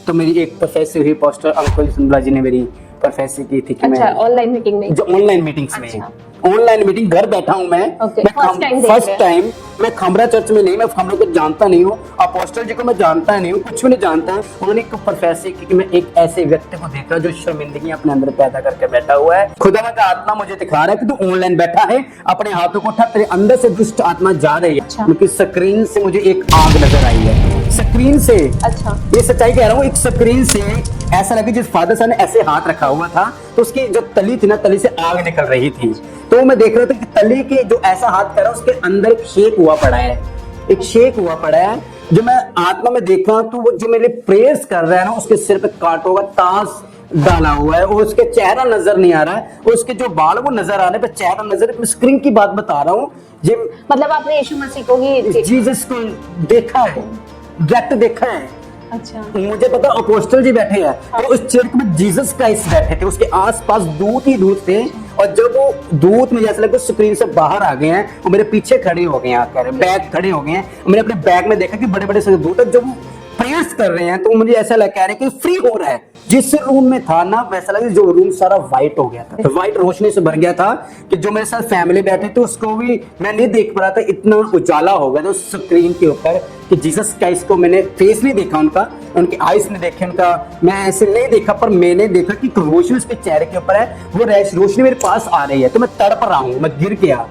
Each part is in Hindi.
तो मेरी एक प्रोफेसर हुई पोस्टर अंकुल सुंदरा जी ने मेरी प्रोफेसर की थी कि अच्छा, मैं ऑनलाइन मीटिंग में? जो ऑनलाइन मीटिंग्स में, अच्छा। ऑनलाइन मीटिंग घर बैठा हूँ मैं। Okay, first time देख फर्स्ट रहे हैं। टाइम मैं खमरा चर्च में नहीं, मैं खमरा को जानता नहीं हूँ, अपोस्टल जी को मैं जानता नहीं हूँ, कुछ भी नहीं जानता। उन्होंने एक प्रोफेसर की कि मैं एक ऐसे व्यक्ति को देखा जो शर्मिंदगी अपने अंदर पैदा करके बैठा हुआ है। खुदा का आत्मा मुझे दिखा रहा है कि तू ऑनलाइन बैठा है, अपने हाथों को उठा, तेरे अंदर से दुष्ट आत्मा जा रही है। अच्छा। क्योंकि स्क्रीन से मुझे एक आग नजर आई है, स्क्रीन से। अच्छा। ये सच्चाई कह रहा हूँ, एक स्क्रीन से ऐसा लगे जिस फादर साहब ने ऐसे हाथ रखा हुआ था तो उसकी जो तली थी ना, तली से आग निकल रही थी। तो मैं देख रहा था कि तली के जो ऐसा हाथ कर रहा है उसके अंदर एक शेक हुआ पड़ा है, एक शेक हुआ पड़ा है। जो मैं आत्मा में देखा तो वो जो मेरे प्रेयर्स कर रहा है ना, उसके सिर पे कांटों का ताज डाला हुआ है और उसके चेहरा नजर नहीं आ रहा है, और उसके जो बाल वो नजर आ रहे हैं पर चेहरा नजर। मैं स्क्रीन की बात बता रहा हूँ। ये मतलब आपने यीशु मसीह को ही? जीसस को देखा है, डायरेक्ट देखा है। अच्छा। मुझे पता अपोस्टल जी बैठे हैं और उस चर्च में जीसस क्राइस्ट बैठे थे, उसके आसपास दूत ही दूत थे। और जब वो दूत में जैसे लगता स्क्रीन से बाहर आ गए हैं और मेरे पीछे खड़े हो गए हैं, आकर बैग खड़े हो गए हैं। मैंने अपने बैग में देखा कि बड़े बड़े से दूत जब वो प्रेयर्स कर रहे हैं तो मुझे ऐसा लग कह रहे हैं कि फ्री हो रहा है। जिस रूम में था ना, वैसा लगा जो रूम सारा व्हाइट हो गया था, तो व्हाइट रोशनी से भर गया था कि जो मेरे साथ फैमिली बैठे थे उसको भी मैं नहीं देख पा रहा था, इतना उजाला हो गया था उस स्क्रीन के ऊपर कि जीसस क्राइस्ट को मैंने फेस नहीं देखा उनका, उनके आईज नहीं देखे उनका, मैं ऐसे नहीं देखा, पर मैंने देखा कि रोशनी उसके चेहरे के ऊपर है, वो रोशनी मेरे पास आ रही है। तो मैं तड़प रहा हूँ, मैं गिर गया।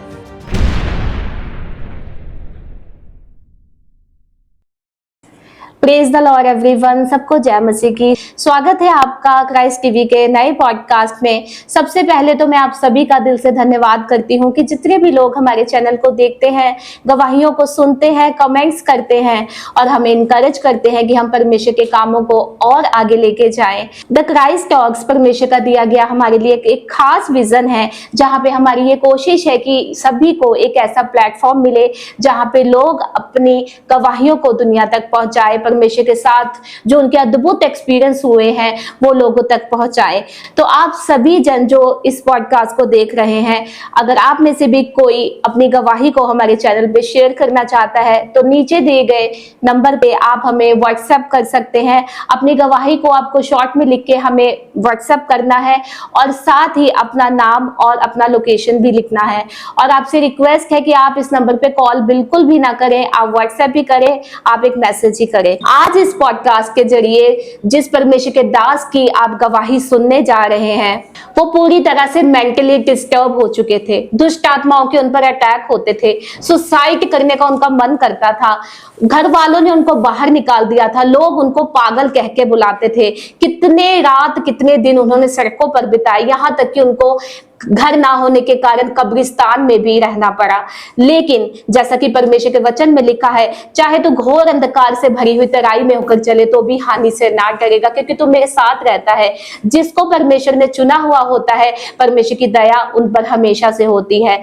प्रेज द लॉर्ड एवरीवन, सबको जय मसीह की। स्वागत है आपका क्राइस्ट टीवी के नए पॉडकास्ट में। सबसे पहले तो मैं आप सभी का दिल से धन्यवाद करती हूं कि जितने भी लोग हमारे चैनल को देखते हैं, गवाहियों को सुनते हैं, कमेंट्स करते हैं और हमें इनकरेज करते हैं कि हम परमेश्वर के कामों को और आगे लेके जाएं। द क्राइस्ट टॉक्स परमेश्वर का दिया गया हमारे लिए एक खास विजन है, जहां पे हमारी ये कोशिश है कि सभी को एक ऐसा प्लेटफॉर्म मिले जहां पे लोग अपनी गवाहियों को दुनिया तक पहुंचाए, परमेश्वर के साथ जो उनके अद्भुत एक्सपीरियंस हुए हैं वो लोगों तक पहुंचाए। तो आप सभी जन जो इस पॉडकास्ट को देख रहे हैं, अगर आप में से भी कोई अपनी गवाही को हमारे चैनल पे शेयर करना चाहता है तो नीचे दिए गए नंबर पे आप हमें व्हाट्सएप कर सकते हैं। अपनी गवाही को आपको शॉर्ट में लिख के हमें व्हाट्सएप करना है और साथ ही अपना नाम और अपना लोकेशन भी लिखना है। और आपसे रिक्वेस्ट है कि आप इस नंबर पे कॉल बिल्कुल भी ना करें, आप व्हाट्सएप ही करें, आप एक मैसेज ही करें। आज इस पॉडकास्ट के जरिए जिस परमेश्वर के दास की आप गवाही सुनने जा रहे हैं, वो पूरी तरह से मेंटली डिस्टर्ब हो चुके थे। दुष्ट आत्माओं के उन पर अटैक होते थे, सुसाइड करने का उनका मन करता था, घर वालों ने उनको बाहर निकाल दिया था, लोग उनको पागल कह के बुलाते थे। कितने रात कितने दिन उन्होंने सड़कों पर बिताए, यहाँ तक कि उनको घर ना होने के कारण कब्रिस्तान में भी रहना पड़ा। लेकिन जैसा कि परमेश्वर के वचन में लिखा है, चाहे तो घोर अंधकार से भरी हुई तराई में होकर चले तो भी हानि से ना डरेगा, क्योंकि तू मेरे साथ रहता है। जिसको परमेश्वर ने चुना हुआ होता है, परमेश्वर की दया उन पर हमेशा से होती है।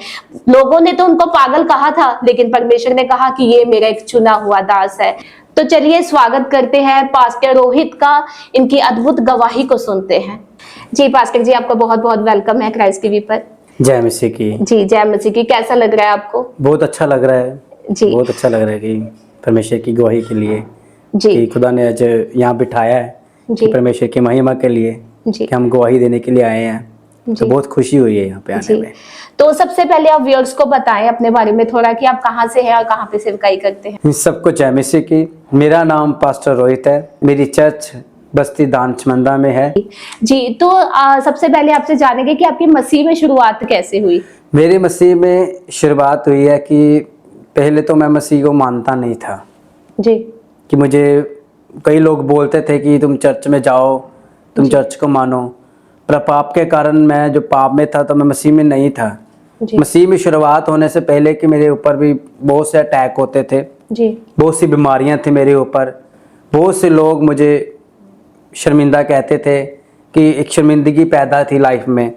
लोगों ने तो उनको पागल कहा था, लेकिन परमेश्वर ने कहा कि ये मेरा एक चुना हुआ दास है। तो चलिए स्वागत करते हैं पास्टर रोहित का, इनकी अद्भुत गवाही को सुनते हैं। जी पास्टर जी, आपका बहुत बहुत वेलकम है क्राइस्ट टीवी पर। जय मसीह की। जी जय मसीह की। कैसा लग रहा है आपको? बहुत अच्छा लग रहा है जी, बहुत अच्छा लग रहा है कि परमेश्वर की गवाही के लिए जी कि खुदा ने आज यहाँ बिठाया है कि जी परमेश्वर की महिमा के लिए जी कि हम गवाही देने के लिए आए हैं। तो जी बहुत खुशी हुई है यहाँ पे आने जी। में। तो सबसे पहले आप व्यूअर्स को बताएं अपने बारे में थोड़ा कि आप कहाँ से हैं और कहाँ पे सेवकाई करते हैं। इन सबको जय मसीह की। मेरा नाम पास्टर रोहित है, मेरी चर्च बस्ती दानचमंदा में है। जी, तो सबसे पहले आपसे जानेंगे कि आपकी मसीह में शुरुआत कैसे हुई? मेरी मसीह में शुरुआत हुई है कि पहले तो मैं मसीह को मानता नहीं था जी कि मुझे कई लोग बोलते थे कि तुम चर्च में जाओ, तुम चर्च को मानो, पर पाप के कारण मैं जो पाप में था तो मैं मसीह में नहीं था। जी मसीह में शुरुआत होने से पहले कि मेरे ऊपर भी बहुत से अटैक होते थे, जी बहुत सी बीमारियां थी मेरे ऊपर, बहुत से लोग मुझे शर्मिंदा कहते थे कि एक शर्मिंदगी पैदा थी लाइफ में।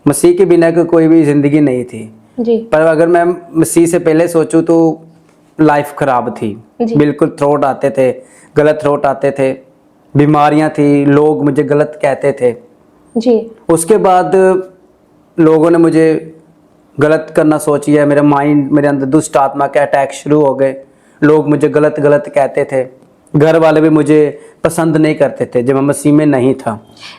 मसीह के बिना कोई भी ज़िंदगी नहीं थी। जी पर अगर मैं मसीह से पहले सोचूं तो लाइफ खराब थी, जी बिल्कुल थ्रोट आते थे, गलत थ्रोट आते थे, बीमारियां थी, लोग मुझे गलत कहते थे। जी उसके बाद लोगों ने मुझे गलत करना सोची है, मेरा माइंड, मेरे अंदर दुष्ट आत्मा के अटैक शुरू हो गए, लोग मुझे गलत गलत कहते थे। घर वाले भी मुझे पसंद नहीं करते थे जब मैं मसीह में नहीं था।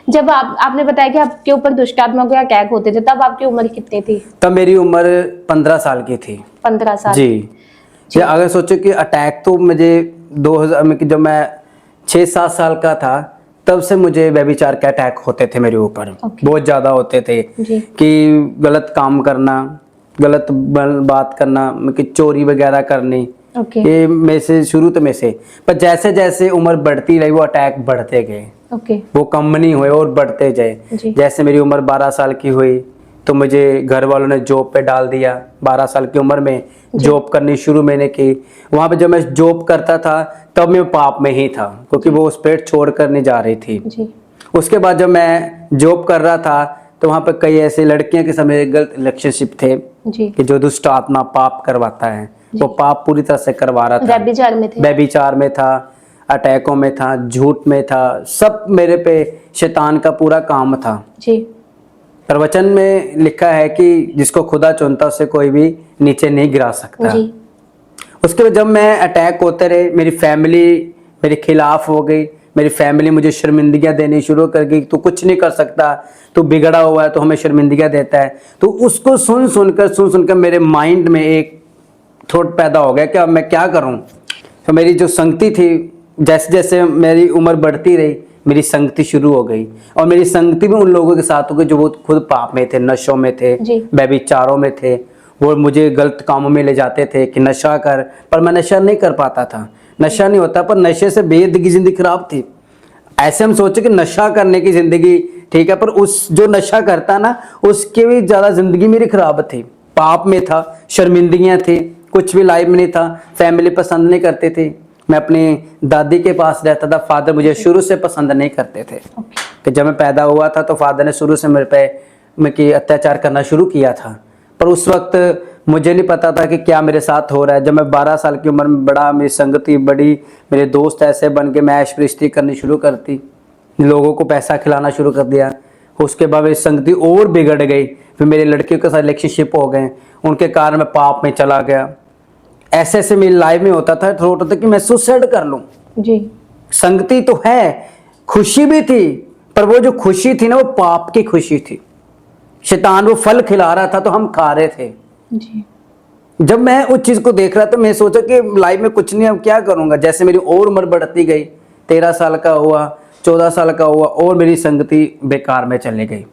जब आपने बताया कि आपके ऊपर दुष्ट आत्मा के अटैक होते थे, तब आपकी उम्र कितनी थी? तब मेरी उम्र 15 साल की थी। 15 साल। जी। या अगर सोचो कि अटैक तो मुझे 2000 में, जब मैं 6-7 साल का था तब से मुझे व्यभिचार के अटैक होते थे मेरे ऊपर। बहुत ज़्यादा होते थे जी। कि गलत काम करना, गलत बात करना, कि चोरी वगैरह करनी, ये में से शुरू तो में से। पर जैसे जैसे उम्र बढ़ती रही वो अटैक बढ़ते गए। वो कम नहीं हुए और बढ़ते गए। जैसे मेरी उम्र 12 साल की हुई तो मुझे घर वालों ने जॉब पे डाल दिया। 12 साल की उम्र में जॉब करनी शुरू मैंने की। वहाँ पे जब मैं जॉब करता था तब मैं पाप में ही था, क्योंकि वो उस पेट छोड़ कर नहीं जा रही थी। उसके बाद जब मैं जॉब कर रहा था तो वहाँ पे कई ऐसे लड़कियों के समय गलत रिलेशनशिप थे कि जो दुष्ट आत्मा पाप करवाता है, वो पाप पूरी तरह से करवा रहा था। व्यभिचार में था, अटैकों में था, झूठ में था, सब मेरे पे शैतान का पूरा काम था। पर वचन में लिखा है कि जिसको खुदा चुनता उसे कोई भी नीचे नहीं गिरा सकता। उसके बाद जब मैं अटैक होते रहे, मेरी फैमिली मेरे खिलाफ हो गई। मेरी फैमिली मुझे शर्मिंदगियां देनी शुरू कर गई, तू कुछ नहीं कर सकता, तू बिगड़ा हुआ है, तो हमें शर्मिंदगियां देता है। तो उसको सुन सुनकर मेरे माइंड में एक थॉट पैदा हो गया कि अब मैं क्या करूं। तो मेरी जो संगति थी, जैसे जैसे मेरी उम्र बढ़ती रही मेरी संगति शुरू हो गई, और मेरी संगति भी उन लोगों के साथ हो गई जो वो खुद पाप में थे, नशों में थे, व्यभिचारों में थे। वो मुझे गलत कामों में ले जाते थे कि नशा कर, पर मैं नशा नहीं कर पाता था। नशा नहीं होता, पर नशे से बेहद की जिंदगी खराब थी। ऐसे हम सोचे कि नशा करने की जिंदगी ठीक है, पर उस जो नशा करता ना उसके भी ज्यादा जिंदगी मेरी खराब थी। पाप में था, शर्मिंदगियां थी, कुछ भी लाइफ में नहीं था। फैमिली पसंद नहीं करते थे। मैं अपनी दादी के पास रहता था। फादर मुझे शुरू से पसंद नहीं करते थे। कि जब मैं पैदा हुआ था तो फादर ने शुरू से मेरे पे अत्याचार करना शुरू किया था। पर उस वक्त मुझे नहीं पता था कि क्या मेरे साथ हो रहा है। जब मैं 12 साल की उम्र में बड़ा, मेरी संगति बड़ी, मेरे दोस्त ऐसे बन के मैं ऐश-प्रस्ती करनी शुरू करती, लोगों को पैसा खिलाना शुरू कर दिया। उसके बाद मेरी संगति और बिगड़ गई। फिर मेरे लड़कियों के साथ रिलेशनशिप हो गए, उनके कारण मैं पाप में चला गया। ऐसे ऐसे मेरी लाइफ में होता था, थोड़ा था कि मैं सुसाइड कर लूं। संगति तो है, खुशी भी थी, पर वो जो खुशी थी ना वो पाप की खुशी थी। शैतान वो फल खिला रहा था तो हम खा रहे थे। जब मैं उस चीज को देख रहा था मैं सोचा कि लाइफ में कुछ नहीं, अब क्या करूंगा। जैसे मेरी और उम्र बढ़ती गई, 13 साल का हुआ, 14 साल का हुआ, और मेरी संगति बेकार में चली गई।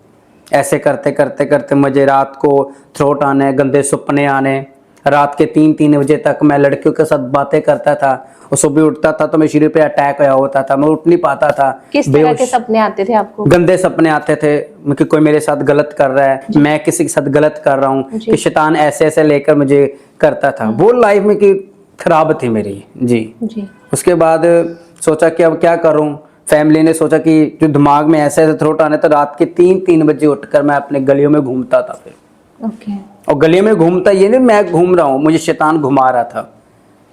ऐसे करते करते करते मुझे रात को थ्रोट आने, गंदे सपने आने। रात के 3-3 बजे तक मैं लड़कियों के साथ बातें करता था, और सुबह उठता था तो मेरे शरीर पे अटैक आया होता था, मैं उठ नहीं पाता था। किस तरह के सपने आते थे आपको? गंदे सपने आते थे कि कोई मेरे साथ गलत कर रहा है, मैं किसी के साथ गलत कर रहा हूँ, कि शैतान ऐसे ऐसे लेकर मुझे करता था। वो लाइफ में की खराब थी मेरी। जी। उसके बाद सोचा कि अब क्या करूँ। फैमिली ने सोचा कि जो दिमाग में ऐसे ऐसे थ्रोट आने, तो रात के 3-3 बजे उठकर मैं अपने गलियों में घूमता था। फिर और गलियों में घूमता, ये नहीं मैं घूम रहा हूँ, मुझे शैतान घुमा रहा था।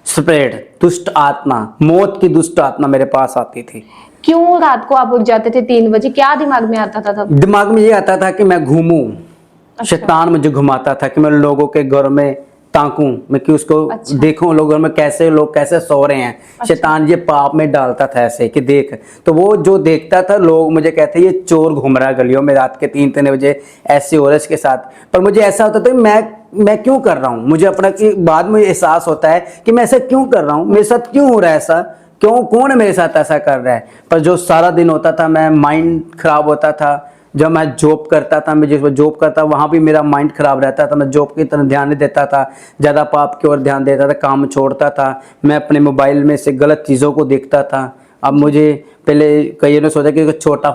स्पिरिट, दुष्ट आत्मा, मौत की दुष्ट आत्मा मेरे पास आती थी। क्यों रात को आप उठ जाते थे 3 बजे? क्या दिमाग में आता था तब? दिमाग में ये आता था कि मैं घूमूं। शैतान मुझे घुमाता था कि मैं लोगों के घर में ताकूं, मैं कि उसको देखूं, लोगों में लोग कैसे सो रहे हैं। शैतान ये पाप में डालता था ऐसे कि देख, तो वो जो देखता था, लोग मुझे कहते ये चोर घूम रहा है गलियों में रात के 3-3 बजे ऐसे हो रहे इसके साथ। पर मुझे ऐसा होता था मैं क्यों कर रहा हूँ। मुझे अपना कि बाद में एहसास होता है कि मैं ऐसा क्यों कर रहा हूँ, मेरे साथ क्यों हो रहा है ऐसा, क्यों, कौन मेरे साथ ऐसा कर रहा है। पर जो सारा दिन होता था, मैं माइंड खराब होता था। जब मैं जॉब करता था, मैं जिस जॉब करता वहाँ भी मेरा माइंड खराब रहता था। मैं जॉब की तरफ ध्यान नहीं देता था, ज़्यादा पाप की ओर ध्यान देता था, काम छोड़ता था। मैं अपने मोबाइल में से गलत चीज़ों को देखता था। अब मुझे पहले कईयों ने सोचा कि छोटा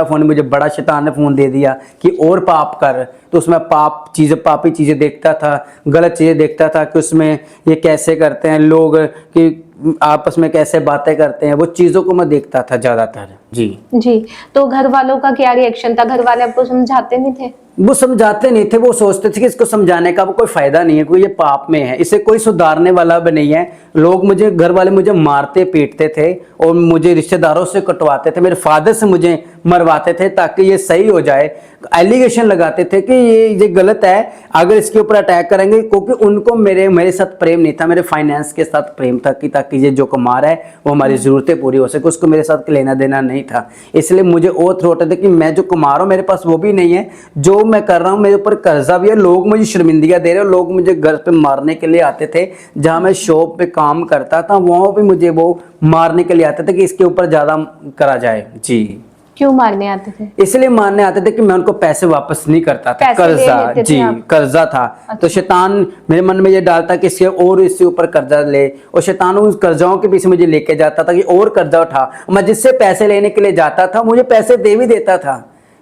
फ़ोन मुझे बड़ा शैतान ने फ़ोन दे दिया कि और पाप कर, तो उसमें पापी चीज़ें देखता था, गलत चीज़ें देखता था कि उसमें ये कैसे करते हैं लोग, कि आपस में कैसे बातें करते हैं, वो चीज़ों को मैं देखता था ज़्यादातर। जी। तो घर वालों का क्या रिएक्शन था? घर वाले आपको समझाते नहीं थे? वो समझाते नहीं थे, वो सोचते थे कि इसको समझाने का कोई फायदा नहीं है, कोई ये पाप में है, इसे कोई सुधारने वाला भी नहीं है। लोग घर वाले मुझे मारते पीटते थे और मुझे रिश्तेदारों से कटवाते थे, मेरे फादर से मुझे मरवाते थे ताकि ये सही हो जाए। एलिगेशन लगाते थे कि ये गलत है, अगर इसके ऊपर अटैक करेंगे, क्योंकि उनको मेरे साथ प्रेम नहीं था, मेरे फाइनेंस के साथ प्रेम था कि ताकि ये जो कमा रहा है वो हमारी ज़रूरतें पूरी हो सके, उसको मेरे साथ लेना देना नहीं था। इसलिए मुझे ओथ होते थे कि मैं जो कमा रहा हूँ मेरे पास वो भी नहीं है, जो मैं कर रहा हूँ मेरे ऊपर कर्जा भी है, लोग मुझे शर्मिंदगी दे रहे हैं, लोग मुझे घर पे मारने के लिए आते थे। जहाँ मैं शॉप पे काम करता था वहाँ भी मुझे वो मारने के लिए आते थे कि इसके ऊपर ज़्यादा करा जाए। जी। क्यों मारने आते थे? इसलिए मारने आते थे कि मैं उनको पैसे वापस नहीं करता था, पैसे ले कर्जा। लेते थे जी, आप? कर्जा था। अच्छा। तो शैतान मेरे मन में ये डालता कि इसके और इससे ऊपर कर्जा ले, और शैतान उस कर्जाओं के पीछे मुझे लेके जाता था कि और कर्जा उठा। मैं जिससे पैसे लेने के लिए जाता था मुझे पैसे दे भी देता था।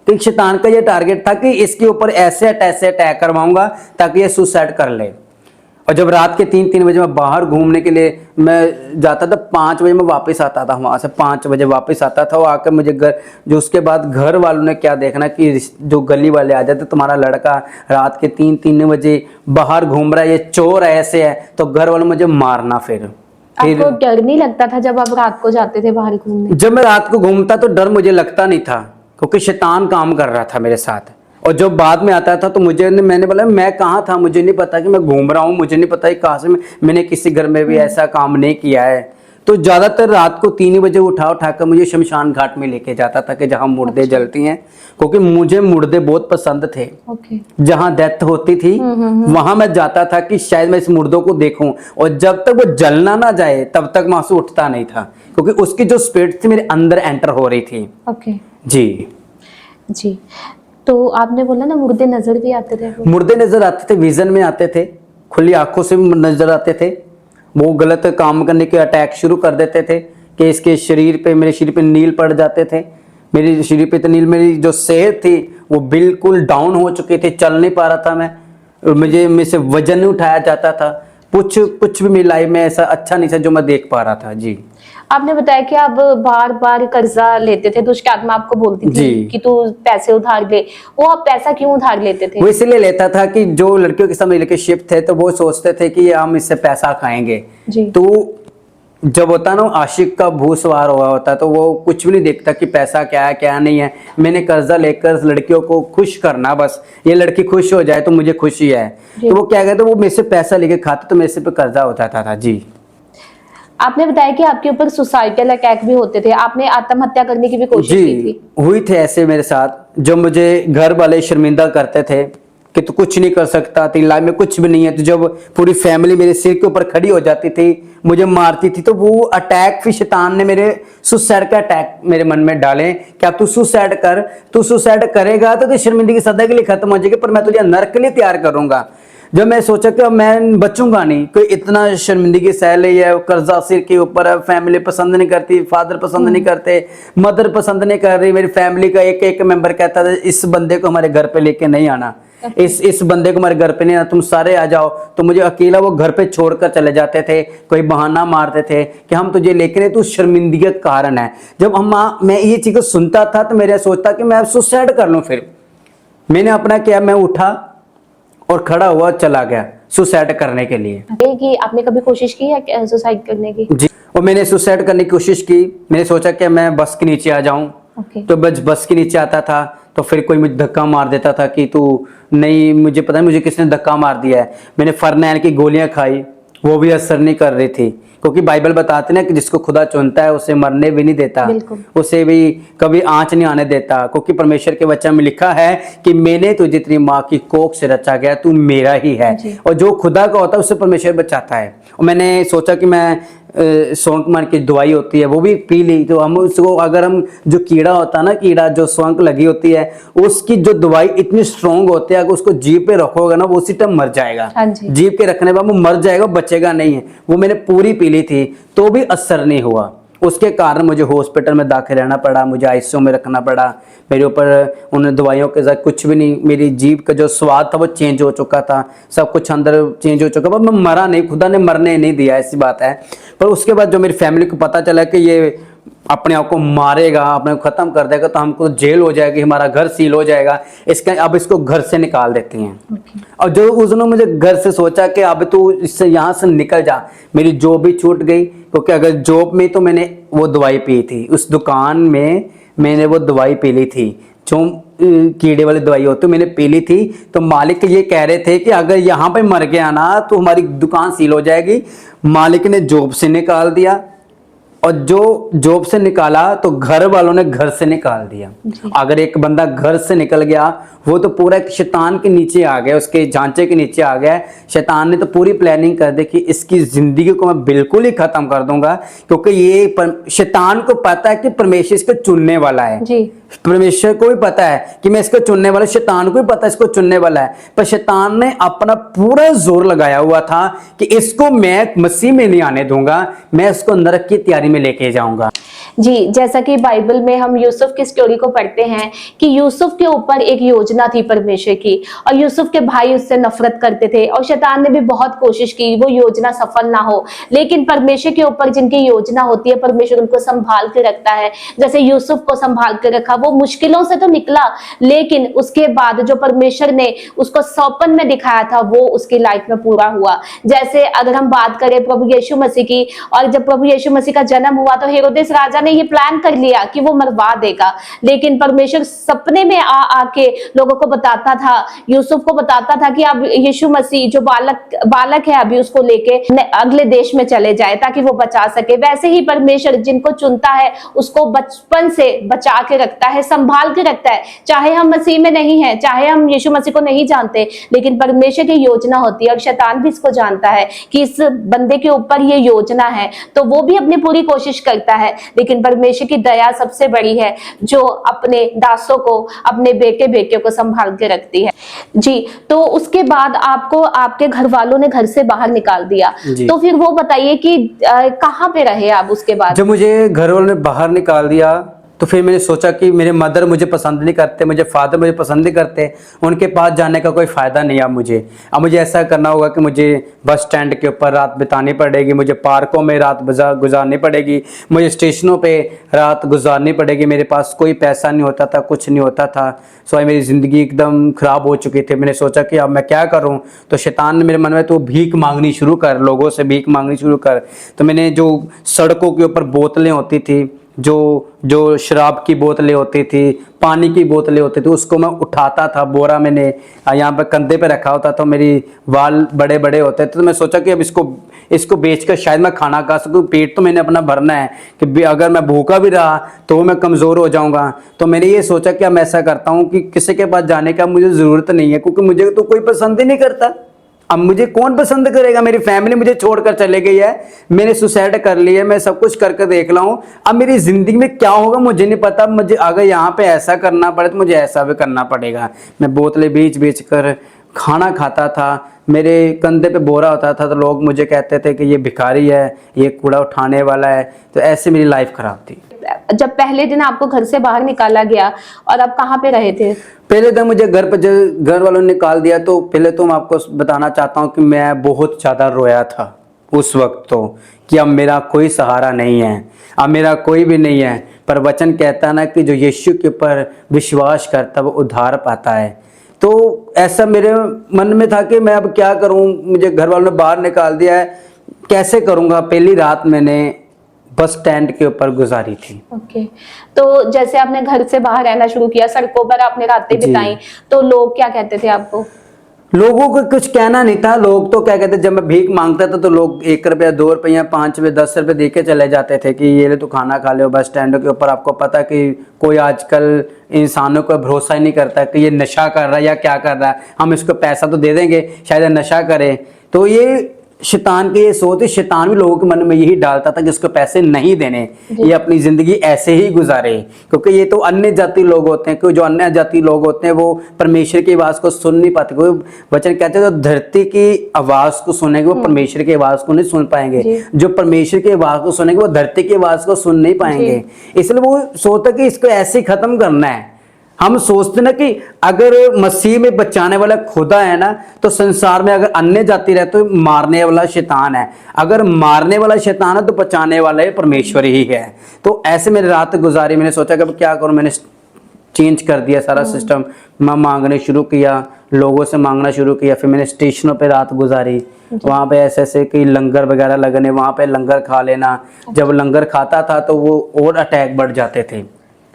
तो शैतान का ये टारगेट था कि इसके ऊपर ऐसे अटैक करवाऊंगा ताकि ये सुसाइड कर ले। और जब रात के 3-3 बजे मैं बाहर घूमने के लिए मैं जाता था, 5 बजे मैं वापस आता था, वहाँ से 5 बजे वापस आता था। वो आकर मुझे घर, जो उसके बाद घर वालों ने क्या देखना कि जो गली वाले आ जाते, तुम्हारा लड़का रात के 3-3 बजे बाहर घूम रहा है, ये चोर है, ऐसे है, तो घर वालों मुझे मारना। फिर आपको डर नहीं लगता था जब आप रात को जाते थे बाहर घूमने? जब मैं रात को घूमता तो डर मुझे लगता नहीं था, क्योंकि शैतान काम कर रहा था मेरे साथ। और जब बाद में आता था तो मैंने बोला मैं कहाँ था, मुझे नहीं पता कि मैं घूम रहा हूँ, मुझे नहीं पता कि कहाँ से मैंने किसी घर में भी ऐसा काम नहीं किया है। तो ज़्यादातर रात को 3 बजे उठाकर मुझे शमशान घाट में लेके जाता था कि जहाँ मुर्दे जलती हैं, क्योंकि मुझे मुर्दे बहुत पसंद थे। जहाँ डेथ होती थी वहां मैं जाता था कि शायद मैं इस मुर्दों को देखूं, और जब तक वो जलना ना जाए तब तक मैं से उठता नहीं था, क्योंकि उसकी जो स्पिरिट थी मेरे अंदर एंटर हो रही थी। जी जी। तो आपने बोला ना मुर्दे नजर भी आते थे? मुर्दे नजर आते थे, विजन में आते थे, खुली आंखों से नजर आते थे। वो गलत काम करने के अटैक शुरू कर देते थे कि इसके शरीर पे, मेरे शरीर पे नील पड़ जाते थे, मेरे शरीर पे तो नील। मेरी जो सेहत थी वो बिल्कुल डाउन हो चुकी थी, चल नहीं पा रहा था मैं, मुझे से वजन नहीं उठाया जाता था, कुछ भी मेरी लाइफ में ऐसा अच्छा नहीं था जो मैं देख पा रहा था। जी। आपने बताया कि आप बार बार कर्जा लेते थे, दुष्ट आत्मा आपको बोलती थी कि तू पैसे उधार ले। वो आप पैसा क्यों उधार लेते थे? वो इसलिए लेता था कि जो लड़कियों के साथ रिलेशनशिप थे तो वो सोचते थे कि हम इससे पैसा खाएंगे। तो जब होता ना आशिक का भूसवार हुआ होता तो वो कुछ भी नहीं देखता कि पैसा क्या है क्या नहीं है। मैंने कर्जा लेकर लड़कियों को खुश करना, बस ये लड़की खुश हो जाए तो मुझे खुशी है। तो वो क्या कहते, वो मेरे से पैसा लेके खाते तो मेरे से पे कर्जा हो जाता था। जी। आपने बताया कि आपके ऊपर सुसाइडल अटैक भी होते थे, आपने आत्महत्या करने की भी कोशिश की थी? हुई थे ऐसे मेरे साथ, जो मुझे घर वाले शर्मिंदा करते थे कि तू कुछ नहीं कर सकता, तेरी लाइफ में कुछ भी नहीं है। तो जब पूरी फैमिली मेरे सिर के ऊपर खड़ी हो जाती थी, मुझे मारती थी, तो वो अटैक फिर शैतान ने मेरे सुसाइड का अटैक मेरे मन में डाले। क्या तू सुसाइड कर, तू सुसाइड करेगा तो शर्मिंदगी सदा के लिए खत्म हो जाएगी, पर मैं तुझे नर्क के लिए तैयार करूंगा। जब मैं सोचा कि मैं बचूंगा नहीं, कोई इतना शर्मिंदगी सह ली है, कर्जा सिर के ऊपर है, फैमिली पसंद नहीं करती, फादर पसंद नहीं करते, मदर पसंद नहीं कर रही, मेरी फैमिली का एक एक मेंबर कहता था इस बंदे को हमारे घर पे लेके नहीं आना, इस बंदे को हमारे घर पे नहीं आना, तुम सारे आ जाओ। तो मुझे अकेला वो घर पे छोड़कर चले जाते थे, कोई बहाना मारते थे कि हम तुझे लेके नहीं, तू शर्मिंदगी का कारण है। जब मैं ये चीज़ सुनता था तो मेरा सोचता कि मैं सुसाइड कर लूँ। फिर मैंने अपना किया, मैं उठा और खड़ा हुआ चला गया सुसाइड करने के लिए। कि आपने कभी कोशिश की है सुसाइड करने की? जी। और मैंने सुसाइड करने की कोशिश की, मैंने सोचा कि मैं बस के नीचे आ जाऊं। तो बस के नीचे आता था तो फिर कोई मुझे धक्का मार देता था कि तू नहीं, मुझे पता नहीं मुझे किसने धक्का मार दिया है। मैंने फरनैल की गोलियां खाई, वो भी असर नहीं कर रही थी, क्योंकि बाइबल बताते ना कि जिसको खुदा चुनता है उसे मरने भी नहीं देता, उसे भी कभी आंच नहीं आने देता, क्योंकि परमेश्वर के वचन में लिखा है कि मैंने तुझे तेरी माँ की कोख से रचा गया, तू मेरा ही है। और जो खुदा का होता है उससे परमेश्वर बचाता है। और मैंने सोचा कि मैं सोंक मार की दवाई होती है वो भी पी ली। तो हम उसको, अगर हम जो कीड़ा होता है ना, कीड़ा जो सोंक लगी होती है, उसकी जो दवाई इतनी स्ट्रॉन्ग होती है, अगर उसको जीभ पे रखोगे ना वो उसी टाइम मर जाएगा। जीभ के रखने पर वो मर जाएगा, बचेगा नहीं है। वो मैंने पूरी पी ली थी तो भी असर नहीं हुआ। उसके कारण मुझे हॉस्पिटल में दाखिल रहना पड़ा, मुझे आईसीयू में रखना पड़ा। मेरे ऊपर उन दवाइयों के साथ कुछ भी नहीं, मेरी जीभ का जो स्वाद था वो चेंज हो चुका था, सब कुछ अंदर चेंज हो चुका, पर मैं मरा नहीं, खुदा ने मरने नहीं दिया, ऐसी बात है। पर उसके बाद जो मेरी फैमिली को पता चला कि ये अपने आप को मारेगा, अपने को खत्म कर देगा, तो हमको जेल हो जाएगी, हमारा घर सील हो जाएगा, अब इसको घर से निकाल देते हैं। और जो उसने मुझे घर से सोचा कि अब तू इससे यहाँ से निकल जा, मेरी जॉब भी छूट गई, क्योंकि अगर जॉब में तो मैंने वो दवाई पी थी, उस दुकान में मैंने वो दवाई पी ली थी, जो कीड़े वाली दवाई होती है, मैंने पी ली थी। तो मालिक ये कह रहे थे कि अगर यहाँ पे मर गया ना तो हमारी दुकान सील हो जाएगी। मालिक ने जॉब से निकाल दिया, और जो जॉब से निकाला तो घर वालों ने घर से निकाल दिया। अगर एक बंदा घर से निकल गया वो तो पूरा एक शैतान के नीचे आ गया, उसके झांचे के नीचे आ गया। शैतान ने तो पूरी प्लानिंग कर दी कि इसकी जिंदगी को मैं बिल्कुल ही खत्म कर दूंगा, क्योंकि ये शैतान को पता है कि परमेश्वर इसको चुनने वाला है जी। परमेश्वर को भी पता है कि मैं इसको चुनने वाला, शैतान को भी पता है इसको चुनने वाला है, पर शैतान ने अपना पूरा जोर लगाया हुआ था कि इसको मैं मसीह में नहीं आने दूंगा, मैं इसको नरक की तैयारी में लेके जाऊंगा। जी, जैसा कि बाइबल में हम यूसुफ की स्टोरी को पढ़ते हैं कि यूसुफ के ऊपर एक योजना थी परमेश्वर की, और यूसुफ के भाई उससे नफरत करते थे और शैतान ने भी बहुत कोशिश की वो योजना सफल ना हो, लेकिन परमेश्वर के ऊपर जिनकी योजना होती है परमेश्वर उनको संभाल के रखता है। जैसे यूसुफ को संभाल के रखा, वो मुश्किलों से तो निकला, लेकिन उसके बाद जो परमेश्वर ने उसको सौपन में दिखाया था वो उसकी लाइफ में पूरा हुआ। जैसे अगर हम बात करें प्रभु यीशु मसीह की, और जब प्रभु यीशु मसीह का जन्म हुआ तो हेरोदेस राजा ने ये प्लान कर लिया कि वो मरवा देगा, लेकिन परमेश्वर सपने में आके लोगों को बताता था, यूसुफ को बताता था कि अब यीशु मसीह जो बालक है अभी उसको लेके अगले देश में चले जाए ताकि वो बचा सके। वैसे ही परमेश्वर जिनको चुनता है उसको बचपन से बचा के रखता है, संभाल के रखता है। चाहे हम मसीह में नहीं है, चाहे हम यीशु मसीह को नहीं जानते, लेकिन परमेश्वर की योजना होती है और शैतान भी इसको जानता है कि इस बंदे के ऊपर ये योजना है, तो वो भी अपनी पूरी कोशिश करता है। लेकिन परमेश्वर की दया सबसे बड़ी है जो अपने दासों को, अपने बेटे बेटियों को संभाल के रखती है। जी, तो उसके बाद आपको आपके घर वालों ने घर से बाहर निकाल दिया, तो फिर वो बताइए कि कहाँ पे रहे आप उसके बाद? जब मुझे घर वालों ने बाहर निकाल दिया तो फिर मैंने सोचा कि मेरे मदर मुझे पसंद नहीं करते, मुझे फादर मुझे पसंद नहीं करते, उनके पास जाने का कोई फ़ायदा नहीं। अब मुझे ऐसा करना होगा कि मुझे बस स्टैंड के ऊपर रात बितानी पड़ेगी, मुझे पार्कों में रात गुजारनी पड़ेगी, मुझे स्टेशनों पे रात गुजारनी पड़ेगी। मेरे पास कोई पैसा नहीं होता था, कुछ नहीं होता था। सो मेरी ज़िंदगी एकदम ख़राब हो चुकी थी। मैंने सोचा कि अब मैं क्या करूँ, तो शैतान ने मेरे मन में तो भीख मांगनी शुरू कर, लोगों से भीख मांगनी शुरू कर। तो मैंने जो सड़कों के ऊपर बोतलें होती थी, जो शराब की बोतलें होती थी, पानी की बोतलें होती थी, उसको मैं उठाता था। बोरा मैंने यहाँ पे कंधे पे रखा होता था, मेरी वाल बड़े बड़े होते थे। तो मैं सोचा कि अब इसको बेचकर शायद मैं खाना खा सकूँ, पेट तो मैंने अपना भरना है कि अगर मैं भूखा भी रहा तो मैं कमज़ोर हो जाऊँगा। तो मैंने ये सोचा कि अब मैं ऐसा करता हूँ कि किसी के पास जाने का मुझे ज़रूरत नहीं है, क्योंकि मुझे तो कोई पसंद ही नहीं करता। अब मुझे कौन पसंद करेगा, मेरी फैमिली मुझे छोड़कर चले गई है, मैंने सुसाइड कर ली है, मैं सब कुछ करके देख ला हूँ। अब मेरी ज़िंदगी में क्या होगा मुझे नहीं पता। मुझे अगर यहाँ पे ऐसा करना पड़े तो मुझे ऐसा भी करना पड़ेगा। मैं बोतलें बेच कर खाना खाता था, मेरे कंधे पे बोरा होता था, तो लोग मुझे कहते थे कि ये भिखारी है, ये कूड़ा उठाने वाला है। तो ऐसे मेरी लाइफ ख़राब थी। जब पहले दिन आपको घर से बाहर निकाला गया और आप कहाँ पे रहे थे? पहले तो मुझे घर वालों ने निकाल दिया, तो पहले तो मैं आपको बताना चाहता हूँ कि मैं बहुत ज़्यादा रोया था उस वक्त, तो कि अब मेरा कोई सहारा नहीं है, अब मेरा कोई भी नहीं है। पर वचन कहता है ना कि जो यीशु के ऊपर विश्वास करता है वो उद्धार पाता है। तो ऐसा मेरे मन में था कि मैं अब क्या करूँ, मुझे घर वालों ने बाहर निकाल दिया है, कैसे करूँगा। पहली रात मैंने बस स्टैंड के ऊपर गुजारी थी। ओके, तो जैसे आपने घर से बाहर रहना शुरू किया, सड़कों पर आपने रातें बिताई, तो लोग क्या कहते थे आपको? लोगों को कुछ कहना नहीं था। लोग तो क्या कहते, जब मैं भीख मांगता था तो लोग 1 रुपया, 2 रुपया, 5 रुपये, 10 रुपये दे के चले जाते थे कि ये ले तो खाना खा लो बस स्टैंड के ऊपर। आपको पता कि कोई आजकल इंसानों का भरोसा ही नहीं करता कि ये नशा कर रहा है या क्या कर रहा है, हम इसको पैसा तो दे देंगे शायद नशा करे। तो ये शैतान की ये सोच है, शैतान भी लोगों के मन में यही डालता था कि इसको पैसे नहीं देने, ये अपनी ज़िंदगी ऐसे ही गुजारे। क्योंकि ये तो अन्य जाति लोग होते हैं, क्योंकि जो अन्य जाति लोग होते हैं वो परमेश्वर की आवाज़ को सुन नहीं पाते। कोई वचन कहते हैं तो धरती की आवाज़ को सुनेंगे वो परमेश्वर की आवाज़ को नहीं सुन पाएंगे, जो परमेश्वर की आवाज़ को सुनेंगे वो धरती की आवाज़ को सुन नहीं पाएंगे। इसलिए वो सोचता कि इसको ऐसे ही ख़त्म करना है। हम सोचते ना कि अगर मसीह में बचाने वाला खुदा है ना, तो संसार में अगर अन्य जाति रहे तो मारने वाला शैतान है, अगर मारने वाला शैतान है तो बचाने वाला परमेश्वर ही है। तो ऐसे मैंने रात गुजारी। मैंने सोचा कि अब क्या करूं, मैंने चेंज कर दिया सारा सिस्टम। मैं मांगने शुरू किया, लोगों से मांगना शुरू किया। फिर मैंने स्टेशनों पे रात गुजारी, वहाँ पे ऐसे कई लंगर वगैरह लगने, वहाँ पे लंगर खा लेना। जब लंगर खाता था तो वो और अटैक बढ़ जाते थे।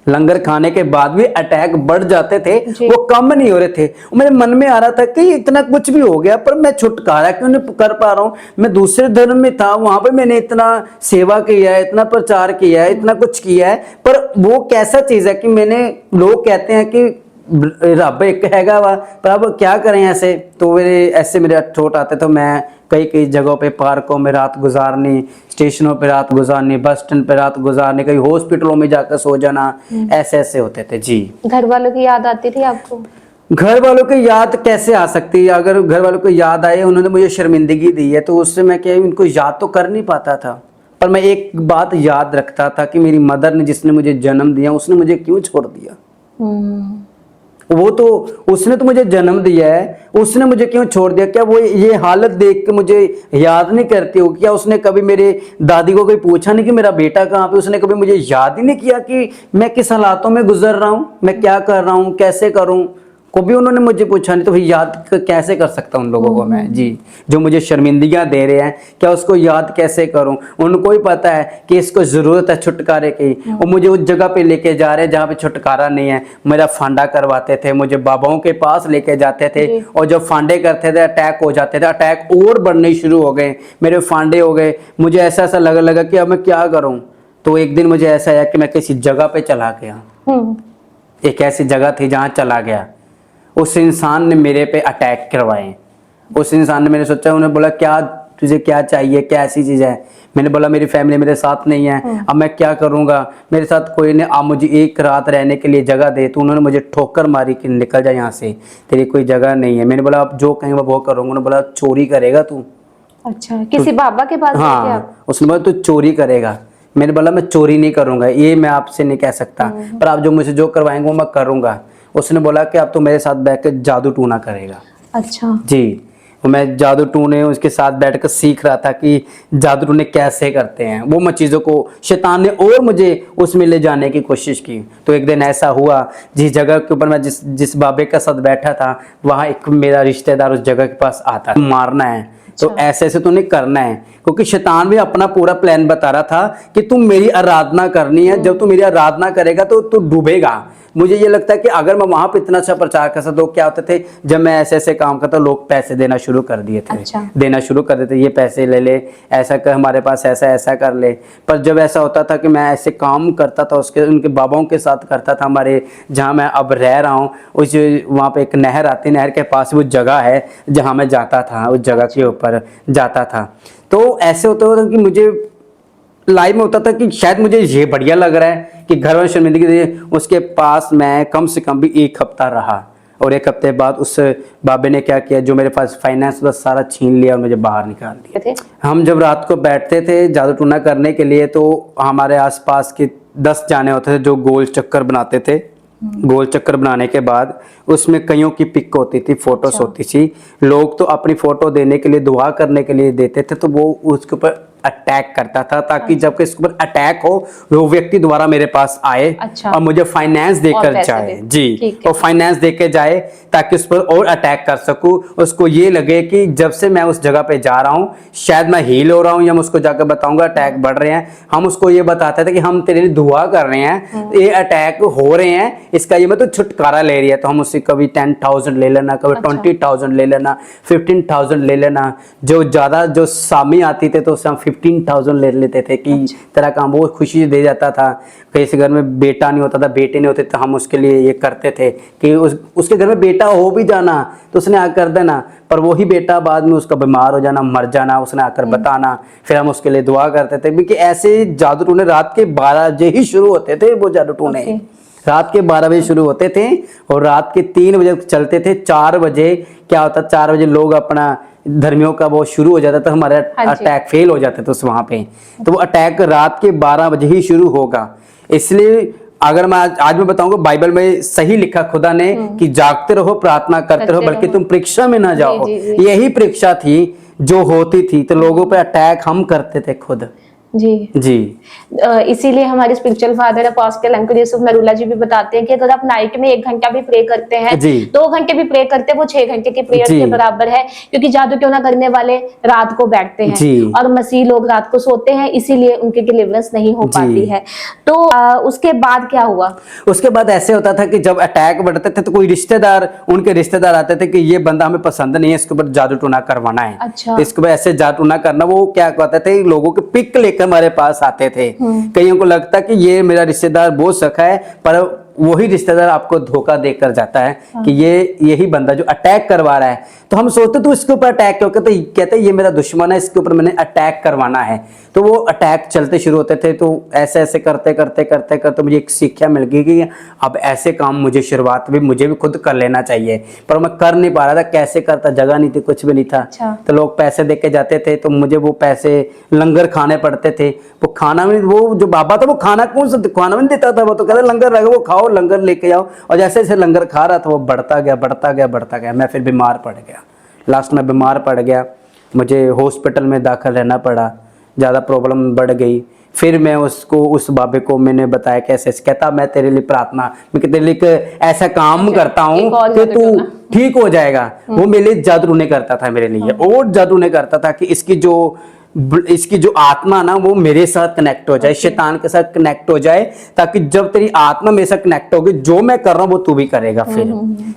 लंगर खाने के बाद भी अटैक बढ़ जाते थे, जी। वो कम नहीं हो रहे थे। मेरे मन में आ रहा था कि इतना कुछ भी हो गया पर मैं छुटकारा क्यों नहीं कर पा रहा हूँ। मैं दूसरे धर्म में था, वहां पे मैंने इतना सेवा किया है, इतना प्रचार किया है, इतना कुछ किया है, पर वो कैसा चीज है कि मैंने, लोग कहते हैं कि रब एक हैगा वा, पर अब क्या करें ऐसे। तो मेरे थॉट आते, तो मैं कई कई जगहों पे, पार्कों में रात गुजारनी, स्टेशनों पे रात गुजारनी, बस स्टैंड पे रात गुजारनी, कई हॉस्पिटलों में जाकर सो जाना, ऐसे ऐसे होते थे जी। घर वालों की याद आती थी आपको? घर वालों की याद कैसे आ सकती है? अगर घर वालों को याद आए, उन्होंने मुझे शर्मिंदगी दी है, तो उससे मैं क्या, उनको याद तो कर नहीं पाता था। पर मैं एक बात याद रखता था कि मेरी मदर ने, जिसने मुझे जन्म दिया, उसने मुझे क्यों छोड़ दिया। वो तो, उसने तो मुझे जन्म दिया है, उसने मुझे क्यों छोड़ दिया? क्या वो ये हालत देख के मुझे याद नहीं करती हो? क्या उसने कभी मेरे दादी को कोई पूछा नहीं कि मेरा बेटा कहाँ पे? उसने कभी मुझे याद ही नहीं किया कि मैं किस हालातों में गुजर रहा हूँ, मैं क्या कर रहा हूँ, कैसे करूँ? कभी उन्होंने मुझे पूछा नहीं, तो फिर याद कैसे कर सकता हूँ उन लोगों को मैं जी। जो मुझे शर्मिंदगियां दे रहे हैं, क्या उसको याद कैसे करूं? उनको ही पता है कि इसको जरूरत है छुटकारे की। वो मुझे उस जगह पे लेके जा रहे हैं जहाँ पे छुटकारा नहीं है। मेरा फांडा करवाते थे, मुझे बाबाओं के पास लेके जाते थे, और जब फांडे करते थे अटैक हो जाते थे, अटैक और बढ़ने शुरू हो गए, मेरे फांडे हो गए। मुझे ऐसा ऐसा लगा कि अब मैं क्या करूँ। तो एक दिन मुझे ऐसा आया कि मैं किसी जगह पे चला गया। एक ऐसी जगह थी जहाँ चला गया, उस इंसान ने मेरे पे अटैक करवाए। उस इंसान ने, मैंने सोचा, उन्हें बोला क्या तुझे क्या चाहिए, क्या ऐसी चीज है? मैंने बोला मेरी फैमिली मेरे साथ नहीं है, अब मैं क्या करूंगा, मेरे साथ कोई नहीं, आप मुझे एक रात रहने के लिए जगह दे। तो उन्होंने मुझे ठोकर मारी कि निकल जा यहाँ से, तेरी कोई जगह नहीं है। मैंने बोला आप जो कहेंगे वो करूंगा। उन्होंने बोला चोरी करेगा तू? अच्छा, किसी बाबा के पास गए थे आप? उसने बोला तू चोरी करेगा। मैंने बोला मैं चोरी नहीं करूंगा, ये मैं आपसे नहीं कह सकता, पर आप जो मुझे जो करवाएंगे वो मैं करूंगा। उसने बोला कि अब तो मेरे साथ बैठ कर जादू टूना करेगा। अच्छा जी, मैं जादू टूने उसके साथ बैठकर सीख रहा था कि जादू टूने कैसे करते हैं। वो मैं चीज़ों को, शैतान ने और मुझे उसमें ले जाने की कोशिश की। तो एक दिन ऐसा हुआ, जिस जगह के ऊपर मैं जिस बाबे के साथ बैठा था, वहाँ एक मेरा रिश्तेदार उस जगह के पास आता, मारना है तो ऐसे ऐसे तूने करना है, क्योंकि शैतान भी अपना पूरा प्लान बता रहा था कि तुम मेरी आराधना करनी है। जब तू मेरी आराधना करेगा तो तू डूबेगा। मुझे ये लगता है कि अगर मैं वहां पे इतना अच्छा प्रचार कर सकता, लोग क्या होते थे, जब मैं ऐसे ऐसे काम करता लोग पैसे देना शुरू कर दिए थे। अच्छा। देना शुरू कर देते, ये पैसे ले ले, ऐसा कर, हमारे पास ऐसा ऐसा कर ले। पर जब ऐसा होता था कि मैं ऐसे काम करता था, उसके उनके बाबाओं के साथ करता था, हमारे जहाँ मैं अब रह रहा हूँ उस, वहाँ पे एक नहर आती, नहर के पास वो जगह है जहाँ मैं जाता था, उस जगह के ऊपर जाता था। तो ऐसे होता था कि मुझे लाइफ में होता था कि शायद मुझे ये बढ़िया लग रहा है कि घर वाले शर्मिंदगी दे। उसके पास मैं कम से कम भी 1 हफ्ता रहा, और 1 हफ्ते बाद उस बाबे ने क्या किया, जो मेरे पास फाइनेंस था सारा छीन लिया और मुझे बाहर निकाल दिया। हम जब रात को बैठते थे जादू टूना करने के लिए, तो हमारे आसपास के 10 जाने होते थे जो गोल चक्कर बनाते थे। गोल चक्कर बनाने के बाद उसमें कईयों की पिक होती थी, फोटोस होती थी। लोग तो अपनी फोटो देने के लिए, दुआ करने के लिए देते थे, तो वो उसके ऊपर अटैक करता था, ताकि जब इसके ऊपर अटैक हो वो व्यक्ति दोबारा मेरे पास आए। अच्छा। और मुझे फाइनेंस देकर जाए। जी, और फाइनेंस देकर जाए ताकि उस पर और अटैक कर सकूं। उसको ये लगे कि जब से मैं उस जगह पे जा रहा हूं शायद मैं हील हो रहा हूं, या मैं उसको जाकर बताऊंगा अटैक बढ़ रहे हैं। हम उसको ये बताते थे कि हम तेरे लिए दुआ कर रहे हैं, ये अटैक हो रहे हैं, इसका ये मतलब छुटकारा ले रही है। तो हम उससे कभी 10,000 ले लेना, कभी 20,000 ले लेना, 15,000 ले लेना। जो ज्यादा जो सामी आती थे तो उससे हम 15,000 ले लेते थे कि तेरा काम, वो खुशी दे जाता था। किसी घर में बेटा नहीं होता था, बेटे नहीं होते, तो हम उसके लिए ये करते थे कि उसके घर में बेटा हो भी जाना तो उसने आकर कर देना, पर वही बेटा बाद में उसका बीमार हो जाना, मर जाना, उसने आकर बताना, फिर हम उसके लिए दुआ करते थे। क्योंकि ऐसे जादू टूने रात के 12 बजे ही शुरू होते थे। वो जादू टूने रात के 12 बजे शुरू होते थे और रात के 3 बजे चलते थे। 4 बजे क्या होता, 4 बजे लोग अपना धर्मियों का वो शुरू हो जाता था, हमारा अटैक फेल हो जाते थे उस वहां पे। तो वो अटैक रात के 12 बजे ही शुरू होगा। इसलिए अगर मैं आज मैं बताऊंगा, बाइबल में सही लिखा खुदा ने कि जागते रहो, प्रार्थना करते रहो, बल्कि तुम परीक्षा में ना जाओ। यही परीक्षा थी जो होती थी। तो लोगों पे अटैक हम करते थे खुद। जी जी इसीलिए हमारे spiritual father apostle uncle Yusuf Narula ji भी बताते हैं कि अगर आप नाइट में 1 घंटा भी प्रे करते हैं, जी 2 घंटे भी प्रे करते हैं, वो 6 घंटे की प्रेयर जी के बराबर है, क्योंकि जादू टोना करने वाले रात को बैठते हैं जी और मसीह लोग रात को सोते हैं, इसीलिए उनकी डिलीवरेंस नहीं हो जी। पाती है। तो उसके बाद क्या हुआ? उसके बाद ऐसे होता था कि जब अटैक बढ़ते थे तो कोई रिश्तेदार, उनके रिश्तेदार आते थे कि ये बंदा हमें पसंद नहीं है, इसके ऊपर जादू टोना करवाना है। अच्छा। तो इसके ऊपर ऐसे जादू टोना करना, वो क्या कहते थे, लोगों के पिक लेकर हमारे पास आते थे। कईयों को लगता कि ये मेरा रिश्तेदार बहुत सखा है, पर वही रिश्तेदार आपको धोखा देकर जाता है कि ये यही बंदा जो अटैक करवा रहा है। तो हम सोचते तो इसके ऊपर अटैक क्यों करते, कहते ये मेरा दुश्मन है, इसके ऊपर मैंने अटैक करवाना है। तो वो अटैक चलते शुरू होते थे। तो ऐसे ऐसे करते करते करते करते मुझे एक शिक्षा मिल गई कि अब ऐसे काम मुझे भी खुद कर लेना चाहिए, पर मैं कर नहीं पा रहा था। कैसे करता, जगह नहीं थी, कुछ भी नहीं था। अच्छा। तो लोग पैसे दे के जाते थे, तो मुझे वो पैसे लंगर खाने पड़ते थे। वो खाना में, वो जो बाबा था वो खाना कौन सा खाना में देता था, वो तो कहता लंगर रखो, वो खाओ, लंगर लेके आओ। और जैसे जैसे लंगर खा रहा था वो बढ़ता गया बढ़ता गया बढ़ता गया। मैं फिर बीमार पड़ गया, लास्ट में बीमार पड़ गया, मुझे हॉस्पिटल में दाखिल रहना पड़ा, ज़्यादा प्रॉब्लम बढ़ गई। फिर मैं उसको, उस बाबे को मैंने बताया कैसे, कहता मैं तेरे लिए प्रार्थना, मैं तेरे लिए एक ऐसा काम करता हूँ एक और कि जादू तू टोना। ठीक हो जाएगा। वो मेरे लिए जादू ने करता था, मेरे लिए और जादू ने करता था कि इसकी जो आत्मा ना वो मेरे साथ कनेक्ट हो जाए, शैतान के साथ कनेक्ट हो जाए, ताकि जब तेरी आत्मा मेरे साथ कनेक्ट होगी, जो मैं कर रहा हूँ वो तू भी करेगा। फिर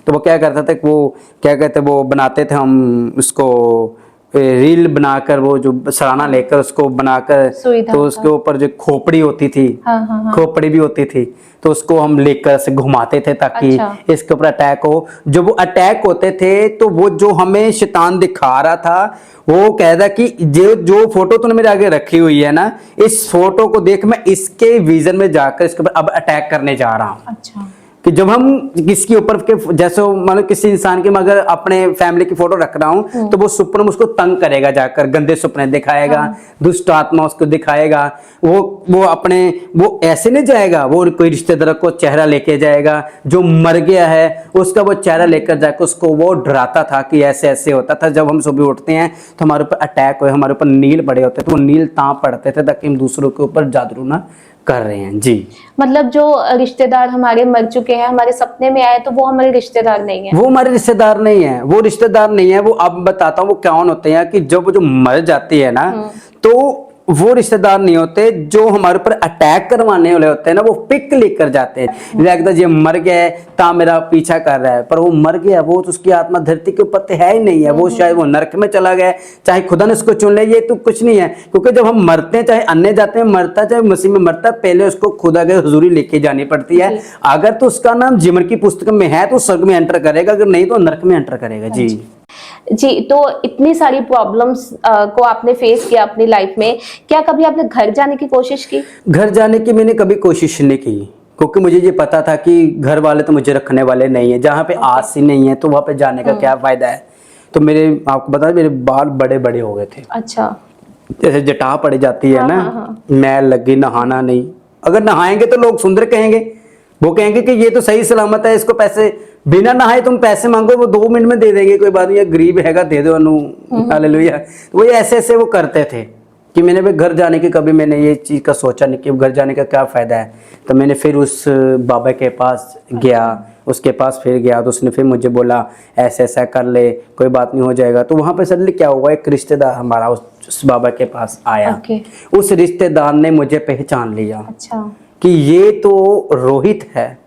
तो वो क्या करता था, वो क्या कहते, वो बनाते थे हम उसको रील बनाकर, वो जो सराना लेकर उसको बनाकर, सुई धागा। तो उसके ऊपर जो खोपड़ी होती थी, हाँ। खोपड़ी भी होती थी, तो उसको हम लेकर से घुमाते थे ताकि अच्छा। इसके ऊपर अटैक हो। जब वो अटैक होते थे तो वो जो हमें शैतान दिखा रहा था, वो कहता कि जो फोटो तूने मेरे आगे रखी हुई है ना, इस फोटो को देख, मैं इसके विजन में जाकर इसके ऊपर अब अटैक करने जा रहा हूँ। अच्छा। कि जब हम किसके ऊपर के, जैसे मतलब किसी इंसान की मैं अगर अपने फैमिली की फोटो रख रहा हूं, तो वो सुपने में उसको तंग करेगा, जाकर गंदे सुपने दिखाएगा, दुष्ट आत्मा उसको दिखाएगा। वो अपने, वो ऐसे नहीं जाएगा, वो कोई रिश्तेदार को चेहरा लेके जाएगा, जो मर गया है उसका वो चेहरा लेकर जाकर उसको वो डराता था कि ऐसे ऐसे होता था। जब हम सुबह उठते हैं तो हमारे ऊपर अटैक हुए, हमारे ऊपर नील पड़े होते, तो वो नील तां पड़ते थे ताकि हम दूसरों के ऊपर जादू ना कर रहे हैं। जी, मतलब जो रिश्तेदार हमारे मर चुके हैं, हमारे सपने में आए, तो वो हमारे रिश्तेदार नहीं है। वो हमारे रिश्तेदार नहीं है, वो रिश्तेदार नहीं है। वो अब बताता हूँ वो कौन होते हैं, कि जब वो जो मर जाती है ना, तो वो रिश्तेदार नहीं होते। जो हमारे ऊपर अटैक करवाने वाले होते हैं ना, वो पिक लेकर जाते हैं, लगता है ये मर गया है ता मेरा पीछा कर रहा है, पर वो मर गया, वो तो उसकी आत्मा धरती के ऊपर तो है ही नहीं है। वो शायद वो नरक में चला गया, चाहे खुदा ने उसको चुन ले, ये तो कुछ नहीं है। क्योंकि जब हम मरते हैं, चाहे अन्य जाते हैं मरता, चाहे मसीह में मरता, पहले उसको खुदा के हुजूरी लेके जानी पड़ती है। अगर तो उसका नाम जीवन की पुस्तक में है तो स्वर्ग में एंटर करेगा, अगर नहीं तो नरक में एंटर करेगा। जी जी, तो इतनी सारी प्रॉब्लम्स को आपने फेस किया अपनी लाइफ में, क्या कभी आपने घर जाने की कोशिश की? घर जाने की मैंने कभी कोशिश नहीं की, क्योंकि मुझे ये पता था कि घर वाले तो मुझे रखने वाले नहीं है। जहाँ पे आस ही नहीं है तो वहाँ पे जाने का क्या फायदा है। तो मेरे, आपको बता, मेरे बाल बड़े बड़े हो गए थे। अच्छा। जैसे जटा पड़ जाती है ना, मैल लगी, नहाना नहीं। अगर नहाएंगे तो लोग सुंदर कहेंगे, वो कहेंगे कि ये तो सही सलामत है, इसको पैसे बिना नहाए तुम पैसे मांगो, वो 2 मिनट में दे देंगे, कोई बात नहीं, गरीब हैगा दे दो अनु, हालेलुया। वो ऐसे ऐसे वो करते थे कि मैंने भी घर जाने की, कभी मैंने ये चीज़ का सोचा नहीं कि घर जाने का क्या फ़ायदा है। तो मैंने फिर उस बाबा के पास गया, उसके पास फिर गया, तो उसने फिर मुझे बोला ऐसे ऐसा कर ले, कोई बात नहीं, हो जाएगा। तो वहाँ पे सडनली क्या हुआ, एक रिश्तेदार हमारा उस बाबा के पास आया। उस रिश्तेदार ने मुझे पहचान लिया। अच्छा। कि ये तो रोहित है,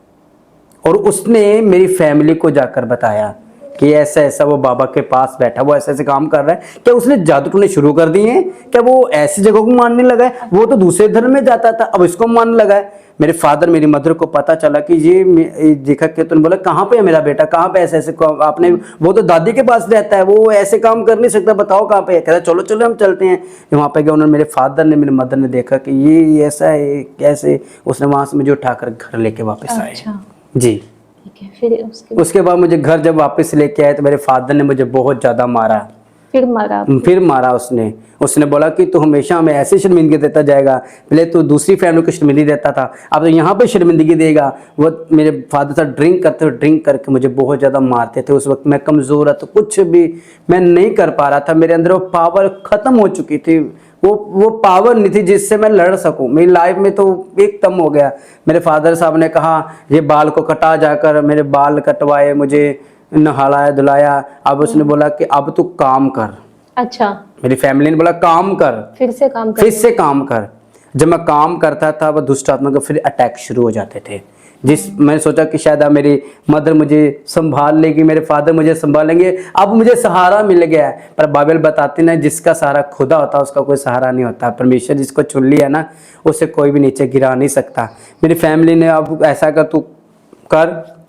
और उसने मेरी फैमिली को जाकर बताया कि ऐसा ऐसा वो बाबा के पास बैठा, वो ऐसे ऐसे काम कर रहा है। क्या उसने जादू टोने शुरू कर दिए हैं? क्या वो ऐसी जगह को मानने लगा है? वो तो दूसरे धर्म में जाता था, अब इसको मानने लगा है। मेरे फादर, मेरी मदर को पता चला कि ये देखा कि तुमने बोला कहाँ पे है मेरा बेटा, कहाँ पे ऐसे ऐसे आपने, वो तो दादी के पास रहता है, वो ऐसे काम कर नहीं सकता, बताओ कहाँ पे है। कहता चलो चलो हम चलते हैं। वहाँ पे गए, उन्होंने, मेरे फादर ने, मेरी मदर ने देखा कि ये ऐसा है कैसे, उसने वहाँ से मुझे उठाकर घर लेके वापस आए। जी, ठीक है। फिर उसके बाद मुझे घर जब वापस लेके आए तो मेरे फादर ने मुझे बहुत ज्यादा मारा। फिर मारा उसने बोला कि तू हमेशा हमें ऐसे शर्मिंदगी देता जाएगा, पहले तू दूसरी फैमिली को शर्मिंदगी देता था, अब तो यहाँ पे शर्मिंदगी देगा। वो मेरे फादर साहब ड्रिंक करते, ड्रिंक करके मुझे बहुत ज़्यादा मारते थे। उस वक्त मैं कमज़ोर था, तो कुछ भी मैं नहीं कर पा रहा था, मेरे अंदर वो पावर ख़त्म हो चुकी थी, वो पावर नहीं थी जिससे मैं लड़ सकूं। मेरी लाइफ में तो एकदम हो गया। मेरे फादर साहब ने कहा ये बाल को कटा जाकर, मेरे बाल कटवाए, मुझे नहलाया धुलाया। अब उसने बोला कि अब तू काम कर। अच्छा, मेरी फैमिली ने बोला काम कर, फिर से काम फिर कर। से काम कर। जब मैं काम करता था वह दुष्ट आत्मा के फिर अटैक शुरू हो जाते थे। मैंने सोचा कि शायद अब मेरी मदर मुझे संभाल लेगी, मेरे फादर मुझे संभालेंगे, अब मुझे सहारा मिल गया है। पर बाइबल बताती ना, जिसका सहारा खुदा होता है उसका कोई सहारा नहीं होता। परमेश्वर जिसको चुन लिया ना, उसे कोई भी नीचे गिरा नहीं सकता। मेरी फैमिली ने अब ऐसा कर, तू कर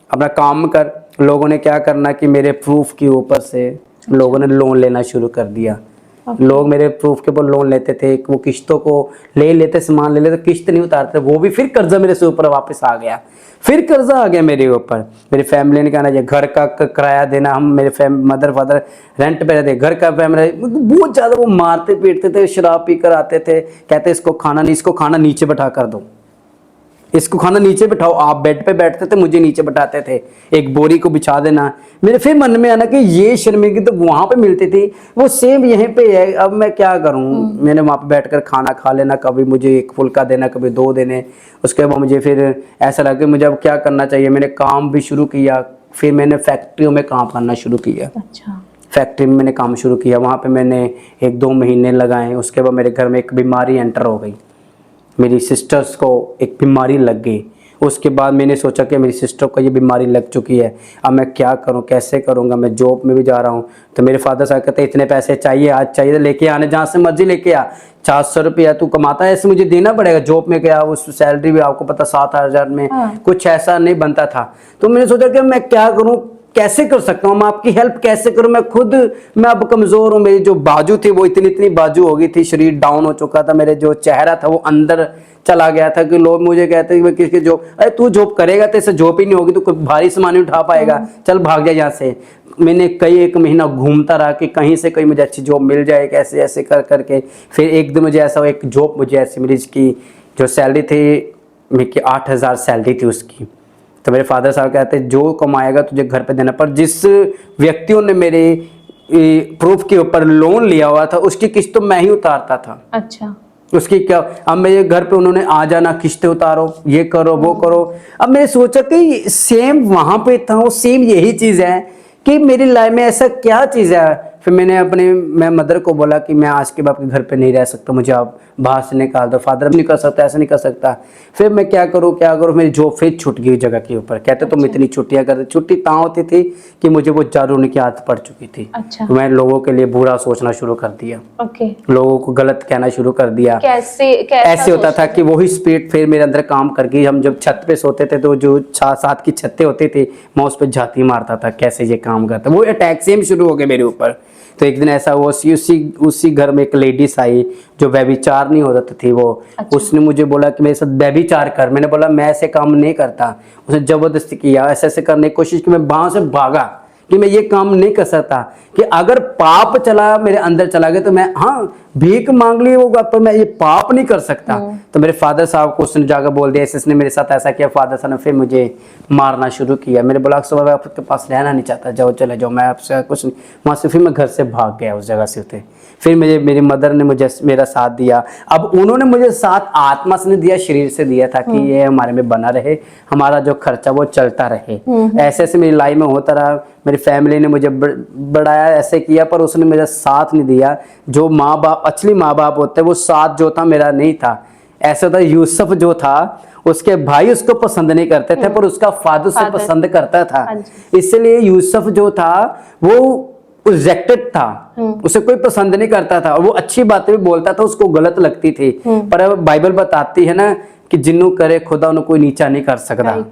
अपना काम कर। लोगों ने क्या करना कि मेरे प्रूफ के ऊपर से लोगों ने लोन लेना शुरू कर दिया। लोग मेरे प्रूफ के ऊपर लोन लेते थे, वो किस्तों को ले लेते, सामान ले लेते, किस्त नहीं उतारते, वो भी फिर कर्जा मेरे से ऊपर वापस आ गया। फिर कर्जा आ गया मेरे ऊपर। मेरी फैमिली ने कहना, ये घर का किराया देना, हम मेरे मदर फादर रेंट पे रहते, घर का फैमिली बहुत ज़्यादा वो मारते पीटते थे, शराब पी कर आते थे, कहते इसको खाना नहीं, इसको खाना नीचे बैठा कर दो, इसको खाना नीचे बिठाओ। आप बेड पे बैठते थे, मुझे नीचे बैठाते थे, एक बोरी को बिछा देना। मेरे फिर मन में आना कि ये शर्मिंदगी तो वहां पे मिलती थी, वो सेम यहीं पे है, अब मैं क्या करूं। मैंने वहां पे बैठकर खाना खा लेना, कभी मुझे एक फुल्का देना, कभी 2 देने। उसके बाद मुझे फिर ऐसा लगा कि मुझे अब क्या करना चाहिए। मैंने काम भी शुरू किया, फिर मैंने फैक्ट्रियों में काम करना शुरू किया। अच्छा, फैक्ट्री में मैंने काम शुरू किया, वहाँ पे मैंने 1-2 महीने लगाए। उसके बाद मेरे घर में एक बीमारी एंटर हो गई, मेरी सिस्टर्स को एक बीमारी लग गई। उसके बाद मैंने सोचा कि मेरी सिस्टर को ये बीमारी लग चुकी है, अब मैं क्या करूं, कैसे करूंगा। मैं जॉब में भी जा रहा हूं, तो मेरे फादर साहब कहते इतने पैसे चाहिए, आज चाहिए, लेके आने, जहाँ से मर्जी लेके आ। 400 रुपया तू कमाता है, ऐसे मुझे देना पड़ेगा। जॉब में क्या, उस सैलरी भी आपको पता 7,000 में कुछ ऐसा नहीं बनता था। तो मैंने सोचा कि मैं क्या करूँ, कैसे कर सकता हूँ, मैं आपकी हेल्प कैसे करूँ। मैं अब कमज़ोर हूँ, मेरी जो बाजू थी वो इतनी बाजू हो गई थी, शरीर डाउन हो चुका था, मेरे जो चेहरा था वो अंदर चला गया था कि लोग मुझे कहते कि किसकी जॉब, अरे तू जॉब करेगा तो इससे जॉब ही नहीं होगी, तो कोई भारी सामान नहीं उठा पाएगा, चल भाग जा यहाँ से। मैंने एक महीना घूमता रहा कि कहीं से कहीं मुझे अच्छी जॉब मिल जाए, कैसे ऐसे कर करके। फिर एक दिन मुझे ऐसा एक जॉब मुझे ऐसी मिली जिसकी जो सैलरी थी, मेरी 8,000 सैलरी थी उसकी। तो मेरे फादर साहब कहते जो कमाएगा तुझे घर पे देना। पर जिस व्यक्तियों ने मेरे प्रूफ के ऊपर लोन लिया हुआ था, उसकी किस्त तो मैं ही उतारता था। अच्छा, उसकी क्या, अब मेरे घर पे उन्होंने आ जाना, किस्तें उतारो, ये करो, वो करो। अब मैंने सोचा कि सेम वहां पे था, वो सेम यही चीज है कि मेरी लाइफ में ऐसा क्या चीज है। फिर मैं मदर को बोला कि मैं आज के बाद के घर पे नहीं रह सकता, मुझे आप बाहर से निकाल दो। फादर नहीं कर सकता, ऐसा नहीं कर सकता। फिर मैं क्या करूँ, मेरी जॉब फिर छूट गई जगह के ऊपर। कहते तुम इतनी छुट्टियां करते, छुट्टी ताँ होती थी कि मुझे वो जारूने की आदत पड़ चुकी थी। अच्छा, मैं लोगों के लिए बुरा सोचना शुरू कर दिया, ओके, लोगों को गलत कहना शुरू कर दिया। कैसे ऐसे होता था कि वही स्पिरिट फिर मेरे अंदर काम कर गई। हम जब छत पे सोते थे तो जो 6-7 की छतें होती थी, मैं उस पर झाती मारता था, कैसे ये काम करता। वो अटैक सेम शुरू हो गए मेरे ऊपर। तो एक दिन ऐसा हुआ, उसी घर में एक लेडीज आई जो व्यभिचार नहीं होता थी वो। अच्छा। उसने मुझे बोला कि मेरे साथ व्यभिचार कर। मैंने बोला मैं ऐसे काम नहीं करता। उसने जबरदस्ती किया, ऐसे करने की कोशिश की। मैं वहां से भागा कि मैं ये काम नहीं कर सकता, कि अगर पाप चला मेरे अंदर चला गया तो मैं भीख मांग ली होगा, पर मैं ये पाप नहीं कर सकता। तो मेरे फादर साहब को उसने जाकर बोल दिया, इसने मेरे साथ ऐसा किया। फादर साहब ने फिर मुझे मारना शुरू किया। मेरे बोला मैं आपके पास रहना नहीं चाहता, जाओ चले जाओ, मैं आपसे कुछ नहीं। वहाँ से फिर मैं घर से भाग गया उस जगह से होते। फिर मेरी मदर ने मुझे मेरा साथ दिया। अब उन्होंने मुझे साथ आत्मा से नहीं दिया, शरीर से दिया था कि ये हमारे में बना रहे, हमारा जो खर्चा वो चलता रहे। ऐसे ऐसे मेरी लाइफ में होता रहा। मेरी फैमिली ने मुझे बढ़ाया, ऐसे किया, पर उसने मेरा साथ नहीं दिया। जो माँ बाप, असली माँ बाप होते हैं, वो साथ जो था मेरा नहीं था। ऐसा था, यूसुफ जो था उसके भाई उसको पसंद नहीं करते थे, पर उसका फादर उसे पसंद करता था। इसलिए यूसुफ जो था वो रिजेक्टेड था, उसे कोई पसंद नहीं करता था। वो अच्छी बातें भी बोलता था, उसको गलत लगती थी। पर अब बाइबल बताती है ना कि जिन्हों करे खुदा उन्हें कोई नीचा नहीं कर सकता।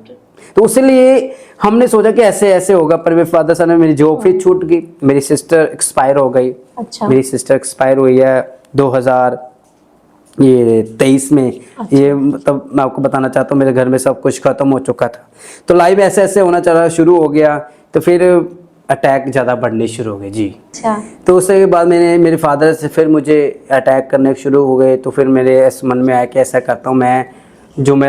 तो इसलिए हमने सोचा कि ऐसे ऐसे होगा। पर मेरे फादर साहब ने मेरी जॉब फिर छूट गई। मेरी सिस्टर एक्सपायर हो गई। अच्छा। मेरी सिस्टर एक्सपायर हुई है 2023 में। अच्छा। ये मतलब मैं आपको बताना चाहता हूँ, मेरे घर में सब कुछ खत्म हो चुका था। तो लाइफ ऐसे ऐसे होना चला शुरू हो गया। तो फिर अटैक ज़्यादा बढ़ने शुरू हो गए जी। अच्छा। तो उसके बाद मेरे फादर से फिर मुझे अटैक करने शुरू हो गए। तो फिर मेरे मन में आया कि ऐसा करता हूँ, मैं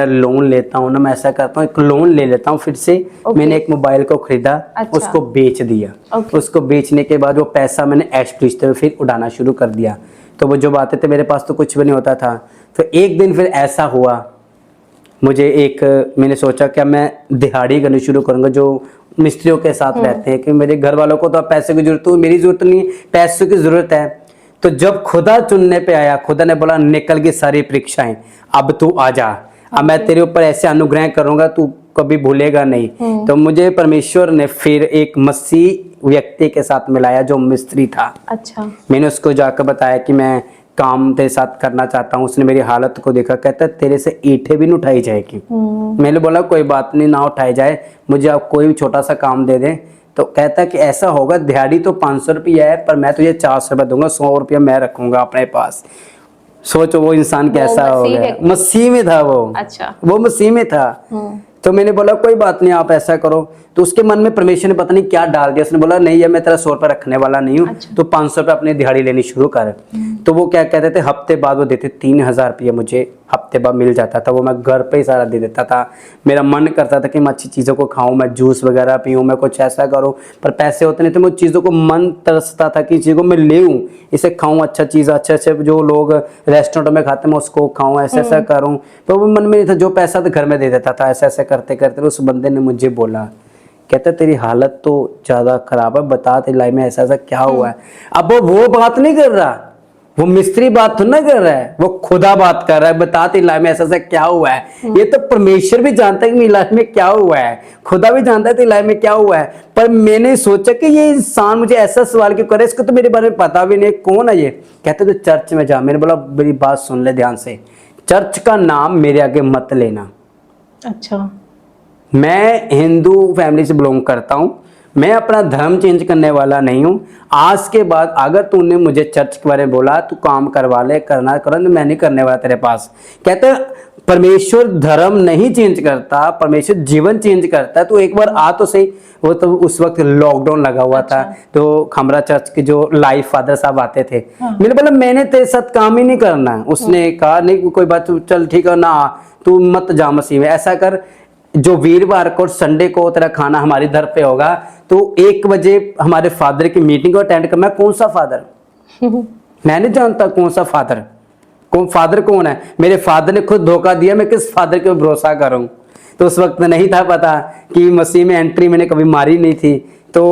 लोन लेता हूँ ना, मैं ऐसा करता हूँ, एक लोन ले लेता हूँ फिर से। मैंने एक मोबाइल को खरीदा। अच्छा। उसको बेच दिया। उसको बेचने के बाद वो पैसा मैंने ऐश प्रीचते हुए फिर उड़ाना शुरू कर दिया। तो वो जब आते थे मेरे पास तो कुछ भी नहीं होता था। तो एक दिन फिर ऐसा हुआ, मैंने सोचा क्या मैं दिहाड़ी करनी शुरू करूंगा, जो मिस्त्रियों के साथ रहते हैं, कि मेरे घर वालों को तो अब पैसे की जरूरत हो, मेरी जरूरत नहीं, पैसों की जरूरत है। तो जब खुदा चुनने पे आया, खुदा ने बोला निकल गई सारी परीक्षाएं, अब तू आ जा, अब मैं तेरे ऊपर ऐसे अनुग्रह करूंगा तू कभी भूलेगा नहीं। तो मुझे परमेश्वर ने फिर एक मसीह व्यक्ति के साथ मिलाया जो मिस्त्री था। अच्छा। मैंने उसको जाकर बताया कि मैं काम तेरे साथ करना चाहता हूँ। उसने मेरी हालत को देखा, कहता तेरे से ईंटें भी नहीं उठाई जाएगी। मैंने बोला कोई बात नहीं, ना उठाई जाए, मुझे आप कोई भी छोटा सा काम दे दें। तो कहता कि ऐसा होगा, दिहाड़ी तो 500 रुपया है पर मैं तुझे 400 रुपया दूंगा, 100 रुपया मैं रखूंगा अपने पास। सोचो वो इंसान कैसा हो गया, मसीह में था वो। अच्छा। वो मसीह में था। तो मैंने बोला कोई बात नहीं, आप ऐसा करो। तो उसके मन में परमेश्वर ने पता नहीं क्या डाल दिया। उसने बोला नहीं, ये मैं तेरा 100 रुपया रखने वाला नहीं हूँ। अच्छा। तो 500 रुपया अपनी दिहाड़ी लेनी शुरू कर। तो वो क्या कहते थे, हफ्ते बाद वो देते 3000 रुपया मुझे हफ्ते बाद मिल जाता था। वो मैं घर पे ही सारा दे देता था। मेरा मन करता था कि मैं अच्छी चीज़ों को खाऊं, मैं जूस वगैरह पीऊँ, मैं कुछ ऐसा करूँ, पर पैसे होते नहीं थे। मैं चीज़ों को मन तरसता था कि चीज़ों को मैं ले इसे खाऊं, अच्छा चीज़, अच्छे जो लोग रेस्टोरेंट में खाते मैं उसको खाऊं, ऐसा करूं। तो वो मन में नहीं था, जो पैसा तो घर में दे देता था। ऐसे करते करते उस बंदे ने मुझे बोला, कहता तेरी हालत तो ज्यादा खराब है, बता तेरी लाइफ में ऐसा क्या हुआ है। अब वो बात नहीं कर रहा, वो मिस्त्री बात तो ना कर रहा है, वो खुदा बात कर रहा है, बता तेरी लाइफ में ऐसा क्या हुआ है। ये तो परमेश्वर भी जानता है कि मेरी लाइफ में क्या हुआ है, खुदा भी जानता है तेरी लाइफ में क्या हुआ है। पर मैंने सोचा कि ये इंसान मुझे ऐसा सवाल क्यों करे, इसको तो मेरे बारे में पता भी नहीं, कौन है ये। कहते तो चर्च में जा। मैंने बोला मेरी बात सुन ले ध्यान से, चर्च का नाम मेरे आगे मत लेना। अच्छा। मैं हिंदू फैमिली से बिलोंग करता हूँ, मैं अपना धर्म चेंज करने वाला नहीं हूँ। आज के बाद अगर तूने मुझे चर्च के बारे में बोला, तू काम करवा ले, करना करो, तो मैं नहीं करने वाला तेरे पास। कहते परमेश्वर धर्म नहीं चेंज करता, परमेश्वर जीवन चेंज करता है। तो एक बार आ तो सही। वो तो उस वक्त लॉकडाउन लगा हुआ था। तो खमरा चर्च के जो लाइव फादर साहब आते थे। मैंने बोला मैंने तेरे साथ काम ही नहीं करना। उसने कहा नहीं कोई बात, चल ठीक है ना, तू मत जा मसीह में, ऐसा कर जो वीरवार को और संडे को तेरा खाना हमारे घर पे होगा, तो 1 बजे हमारे फादर की मीटिंग को अटेंड कर। मैं कौन सा फादर मैं नहीं जानता कौन सा फादर, फादर कौन है। मेरे फादर ने खुद धोखा दिया, मैं किस फादर के भरोसा करूं। तो उस वक्त नहीं था पता कि मसीह में एंट्री मैंने कभी मारी नहीं थी। तो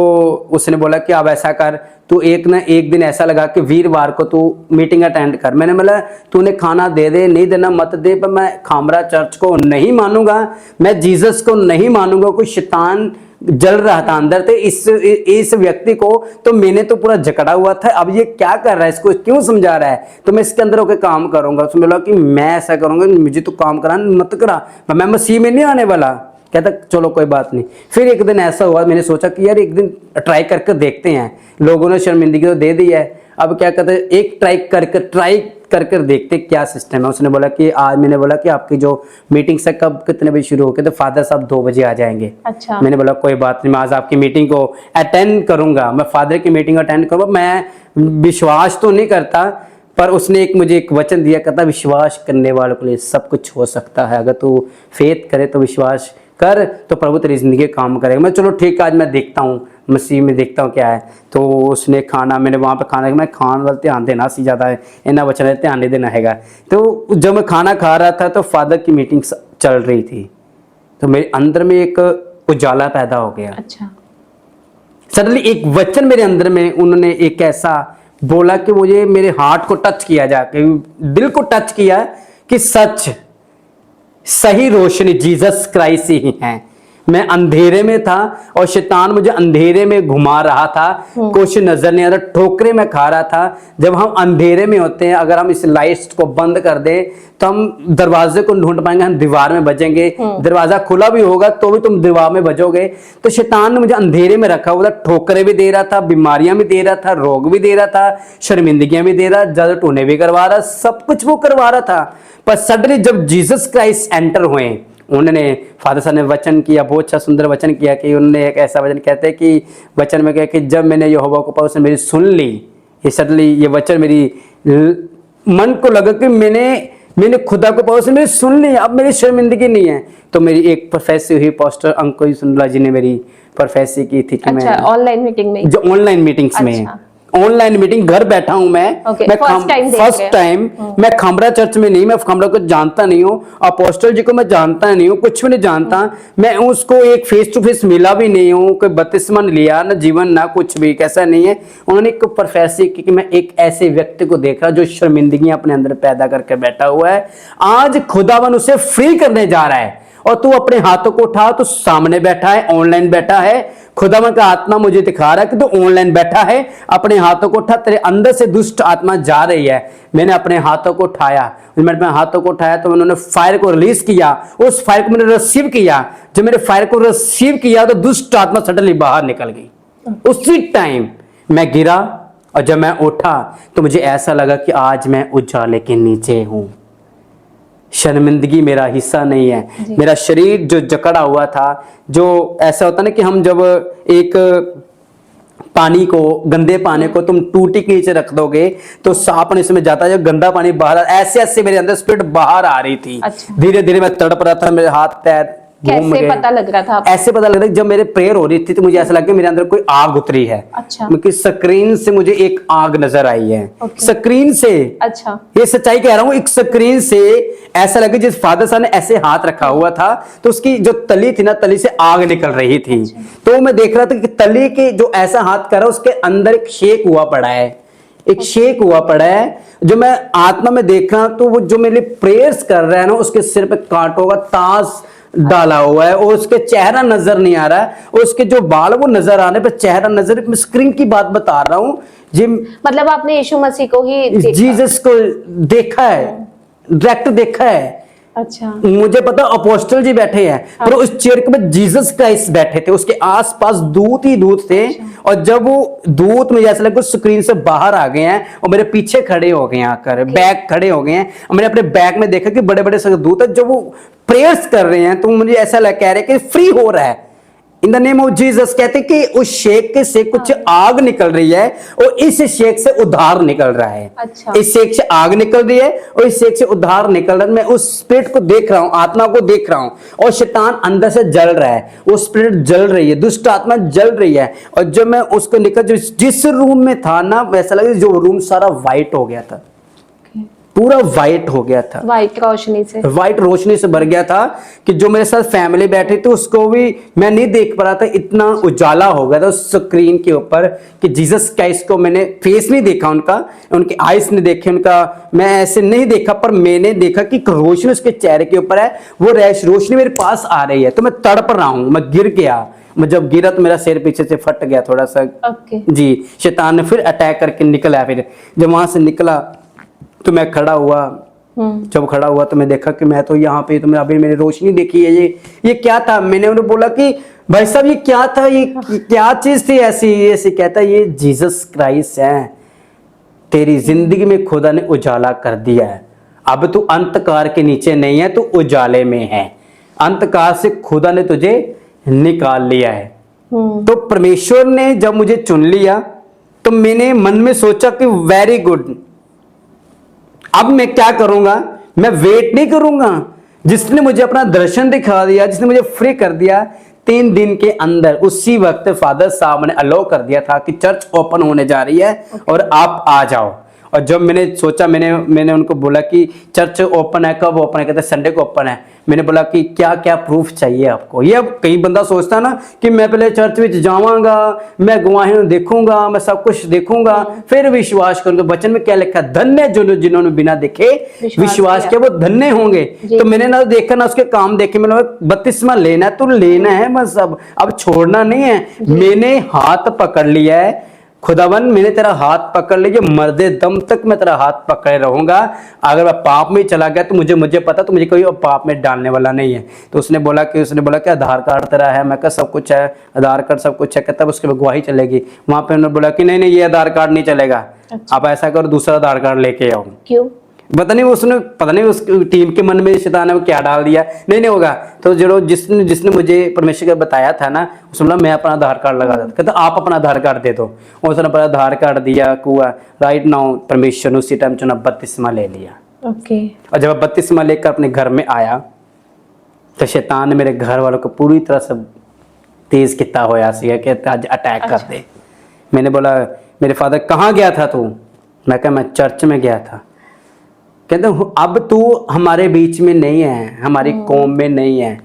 उसने बोला कि अब ऐसा कर, तू एक दिन ऐसा लगा कि वीरवार को तू मीटिंग अटेंड कर। मैंने बोला तूने खाना दे दे, नहीं देना मत दे, पर मैं खामरा चर्च को नहीं मानूंगा, मैं जीसस को नहीं मानूंगा। कोई शैतान जल रहा था अंदर से इस व्यक्ति को, तो मैंने तो पूरा जकड़ा हुआ था। अब ये क्या कर रहा है, इसको क्यों समझा रहा है, तो मैं इसके अंदर होकर काम करूंगा। उसने बोला कि मैं ऐसा करूंगा, मुझे तो काम कराना मत करा, मैं मसीह में नहीं आने वाला। कहता चलो कोई बात नहीं। फिर एक दिन ऐसा हुआ, मैंने सोचा कि यार एक दिन ट्राई करके देखते हैं। लोगों ने शर्मिंदगी तो दे दी है, अब क्या कहते हैं एक ट्राई कर देखते क्या सिस्टम है। उसने बोला कि आज, मैंने बोला कि आपकी जो मीटिंग से कब कितने बजे शुरू होगी, तो फादर साहब 2 बजे आ जाएंगे। अच्छा। मैंने बोला कोई बात नहीं, मैं आज आपकी मीटिंग को अटेंड करूंगा, मैं फादर की मीटिंग अटेंड करूंगा। मैं विश्वास तो नहीं करता, पर उसने मुझे एक वचन दिया, कहता विश्वास करने वालों के लिए सब कुछ हो सकता है। अगर तू फेथ करे तो विश्वास कर, तो प्रभु तेरी जिंदगी काम करेगा। मैं चलो ठीक है, आज मैं देखता हूँ मसीह में, देखता हूँ क्या है। तो उसने खाना, मैंने वहाँ पे खाना, मैं खाने वाले ध्यान देना सी ज़्यादा है, इन्ना वचन है ध्यान नहीं देना हैगा। तो जब मैं खाना खा रहा था तो फादर की मीटिंग चल रही थी, तो मेरे अंदर में एक उजाला पैदा हो गया। अच्छा। सडनली एक वचन मेरे अंदर में उन्होंने एक ऐसा बोला कि मुझे मेरे हार्ट को टच किया, जाके दिल को टच किया कि सच सही रोशनी जीसस क्राइस्ट ही है। मैं अंधेरे में था और शैतान मुझे अंधेरे में घुमा रहा था, कुछ नजर नहीं आ रहा, ठोकरे में खा रहा था। जब हम अंधेरे में होते हैं, अगर हम इस लाइट को बंद कर दें तो हम दरवाजे को ढूंढ पाएंगे, हम दीवार में बजेंगे। दरवाजा खुला भी होगा तो भी तुम दीवार में बजोगे। तो शैतान ने मुझे अंधेरे में रखा हुआ था, ठोकरे भी दे रहा था, बीमारियां भी दे रहा था, रोग भी दे रहा था, शर्मिंदगियां भी दे रहा, ज्यादा टूने भी करवा रहा, सब कुछ वो करवा रहा था। पर सडनली जब जीसस क्राइस्ट एंटर हुए, उन्होंने फादर साहब ने वचन किया, बहुत अच्छा सुंदर वचन किया कि उन्होंने एक ऐसा वचन कहते हैं कि वचन में कहा कि जब मैंने यहोवा को पाया उसने मेरी सुन ली। ये सडनली ये वचन मेरी मन को लगा कि मैंने खुदा को पाया उसने मेरी सुन ली, अब मेरी शर्मिंदगी नहीं है। तो मेरी एक प्रोफेसर हुई, पास्टर अंकुश सुंदरला जी ने मेरी प्रोफेसर की थी कि अच्छा, ऑनलाइन मीटिंग में, जो ऑनलाइन मीटिंग्स में, ऑनलाइन मीटिंग, घर बैठा हूं मैं। Okay, मैं first time देख रहे फर्स्ट हैं। टाइम मैं खमरा चर्च में नहीं, मैं खमरा को जानता नहीं हूँ, अपोस्टल जी को मैं जानता नहीं हूँ, कुछ भी नहीं जानता। मैं उसको एक फेस टू फेस मिला भी नहीं हूँ, कोई बपतिस्मा लिया ना, जीवन ना कुछ भी, कैसा नहीं है। उन्होंने एक प्रोफेसी की कि मैं एक ऐसे व्यक्ति को देखा जो शर्मिंदगियां अपने अंदर पैदा करके बैठा हुआ है, आज खुदावन उसे फ्री करने जा रहा है। और तू अपने हाथों को उठा, तो सामने बैठा है, ऑनलाइन बैठा है, खुदावन का आत्मा मुझे दिखा रहा है कि तू ऑनलाइन बैठा है, अपने हाथों को उठा, तेरे अंदर से दुष्ट आत्मा जा रही है। मैंने अपने हाथों को उठाया, मैंने अपने हाथों को उठाया तो उन्होंने फायर को रिलीज किया, उस फायर को मैंने रिसीव किया। जब मैंने फायर को रिसीव किया तो दुष्ट आत्मा सडनली बाहर निकल गई। उसी टाइम मैं गिरा, और जब मैं उठा तो मुझे ऐसा लगा कि आज मैं उजाले के नीचे हूं। शर्मिंदगी मेरा हिस्सा नहीं है। मेरा शरीर जो जकड़ा हुआ था, जो ऐसा होता ना कि हम जब एक पानी को, गंदे पानी को तुम टूटी के नीचे रख दोगे तो साफ पानी उसमें जाता है, जब गंदा पानी बाहर ऐसे ऐसे मेरे अंदर स्पिरिट बाहर आ रही थी। अच्छा। धीरे धीरे मैं तड़प रहा था, मेरे हाथ पैर घूम कैसे गए। पता लग रहा था आपको? ऐसे पता लग रहा था जब मेरे प्रेयर हो रही थी तो मुझे ऐसा लगा कि मेरे अंदर कोई आग उतरी है। अच्छा। क्योंकि स्क्रीन से मुझे एक आग नजर आई है। Okay. स्क्रीन से, अच्छा। ये सच्चाई कह रहा हूं, एक स्क्रीन से ऐसा लगा जिस फादर साहब ने ऐसे हाथ रखा हुआ था तो उसकी जो तली थी ना, तली से आग निकल रही थी। अच्छा। तो मैं देख रहा था कि तली के जो ऐसा हाथ कर रहा है उसके अंदर एक शेक हुआ पड़ा है, एक शेक हुआ पड़ा है। जो मैं आत्मा में देख रहा हूं तो वो जो मेरे लिए प्रेयर्स कर रहा है ना, उसके सिर पे कांटों का ताज डाला हुआ है, और उसके चेहरा नजर नहीं आ रहा है, और उसके जो बाल वो नजर आने पर चेहरा नजर, मैं स्क्रीन की बात बता रहा हूं जी। मतलब आपने यीशु मसीह को ही देखा? जीसस को देखा है, डायरेक्ट देखा है। अच्छा। मुझे पता अपोस्टल जी बैठे हैं, पर उस चेयर में जीसस क्राइस्ट बैठे थे, उसके आसपास दूत ही दूत थे। और जब वो दूत मुझे ऐसा लगा स्क्रीन से बाहर आ गए हैं और मेरे पीछे खड़े हो गए हैं, आकर बैक खड़े हो गए हैं, और मैंने अपने बैक में देखा कि बड़े बड़े दूत है, जब वो प्रेयर्स कर रहे हैं तो मुझे ऐसा कह रहे हैं कि फ्री हो रहा है in the name of Jesus. कहते कि उस शेक से कुछ आग निकल रही है और इस शेक से उद्धार निकल रहा है। अच्छा। इस शेक से आग निकल रही है और इस शेक से उद्धार निकल रहा है। मैं उस स्पिरिट को देख रहा हूं, आत्मा को देख रहा हूं, और शैतान अंदर से जल रहा है, वो स्पिरिट जल रही है, दुष्ट आत्मा जल रही है। और जब मैं उसको निकल, जिस रूम में था ना, वैसा लगा जो रूम सारा व्हाइट हो गया था, पूरा व्हाइट हो गया था, व्हाइट रोशनी से, व्हाइट रोशनी से भर गया था कि जो मेरे साथ फैमिली बैठी थी उसको भी मैं नहीं देख पा रहा था, इतना उजाला हो गया था उस स्क्रीन के ऊपर कि जीसस क्राइस्ट को मैंने फेस नहीं देखा, उनके आईज नहीं देखे, उनका मैं ऐसे नहीं देखा, पर मैंने देखा कि रोशनी उसके चेहरे के ऊपर है, वो रोशनी मेरे पास आ रही है। तो मैं तड़प रहा हूं, मैं गिर गया। मैं जब गिरा तो मेरा सिर पीछे से फट गया थोड़ा सा। जी, शैतान ने फिर अटैक करके निकला। फिर जब वहां से निकला तो मैं खड़ा हुआ। जब खड़ा हुआ तो मैं देखा कि मैं तो यहाँ पे, तो मैं अभी मैंने रोशनी देखी है, ये क्या था। मैंने उन्हें बोला कि भाई साहब ये क्या था, ये क्या चीज थी ऐसी ऐसी। कहता ये जीसस क्राइस्ट है, तेरी जिंदगी में खुदा ने उजाला कर दिया है, अब तू अंधकार के नीचे नहीं है, तू उजाले में है, अंधकार से खुदा ने तुझे निकाल लिया है। तो परमेश्वर ने जब मुझे चुन लिया तो मैंने मन में सोचा कि वेरी गुड, अब मैं क्या करूंगा, मैं वेट नहीं करूंगा। जिसने मुझे अपना दर्शन दिखा दिया, जिसने मुझे फ्री कर दिया, 3 दिन के अंदर उसी वक्त फादर साहब ने अलाउ कर दिया था कि चर्च ओपन होने जा रही है और आप आ जाओ। और जब मैंने सोचा, मैंने उनको बोला कि चर्च ओपन है, कब ओपन है? कहते संडे को ओपन है। मैंने बोला कि क्या क्या प्रूफ चाहिए आपको। ये अब कई बंदा सोचता ना कि मैं पहले चर्च में जावांगा, मैं गवाही देखूंगा, मैं सब कुछ देखूंगा, फिर विश्वास करूंगा। वचन में क्या लिखा? धन्य जो जिन्होंने बिना देखे विश्वास किया, वो धन्य होंगे। तो मैंने ना देखा ना उसके काम देखे। मैंने बपतिस्मा लेना है तो लेना है बस, अब छोड़ना नहीं है। मैंने हाथ पकड़ लिया है, खुदावन मैंने तेरा हाथ पकड़ लिया, मर्दे दम तक मैं तेरा हाथ पकड़े रहूंगा। अगर मैं पाप में चला गया तो मुझे पता, तो मुझे कोई पाप में डालने वाला नहीं है। तो उसने बोला कि आधार कार्ड तेरा है? मैं कहा सब कुछ है, आधार कार्ड सब कुछ है। कहता उसके बाद गवाही चलेगी। वहां पे उन्होंने बोला कि नहीं ये आधार कार्ड नहीं चलेगा। अच्छा। आप ऐसा करो, दूसरा आधार कार्ड लेके आओ। क्यों? पता नहीं उस टीम के मन में शैतान ने क्या डाल दिया। नहीं होगा। तो जो जिसने मुझे परमेश्वर का बताया था ना, उसने बोला मैं अपना आधार कार्ड लगा देता। कहता आप अपना आधार कार्ड दे दो। उसने अपना आधार कार्ड दिया कुआ। राइट नाउ परमेश्वर ने उसी टाइम चुना, बपतिस्मा ले लिया। ओके। और जब बपतिस्मा लेकर अपने घर में आया तो शैतान ने मेरे घर वालों को पूरी तरह से तेज किया होया सी कि आज अटैक कर दे। मैंने बोला मेरे फादर कहाँ गया था तू? मैं कहा मैं चर्च में गया था। कहते अब तू हमारे बीच में नहीं है, हमारी कौम में नहीं है,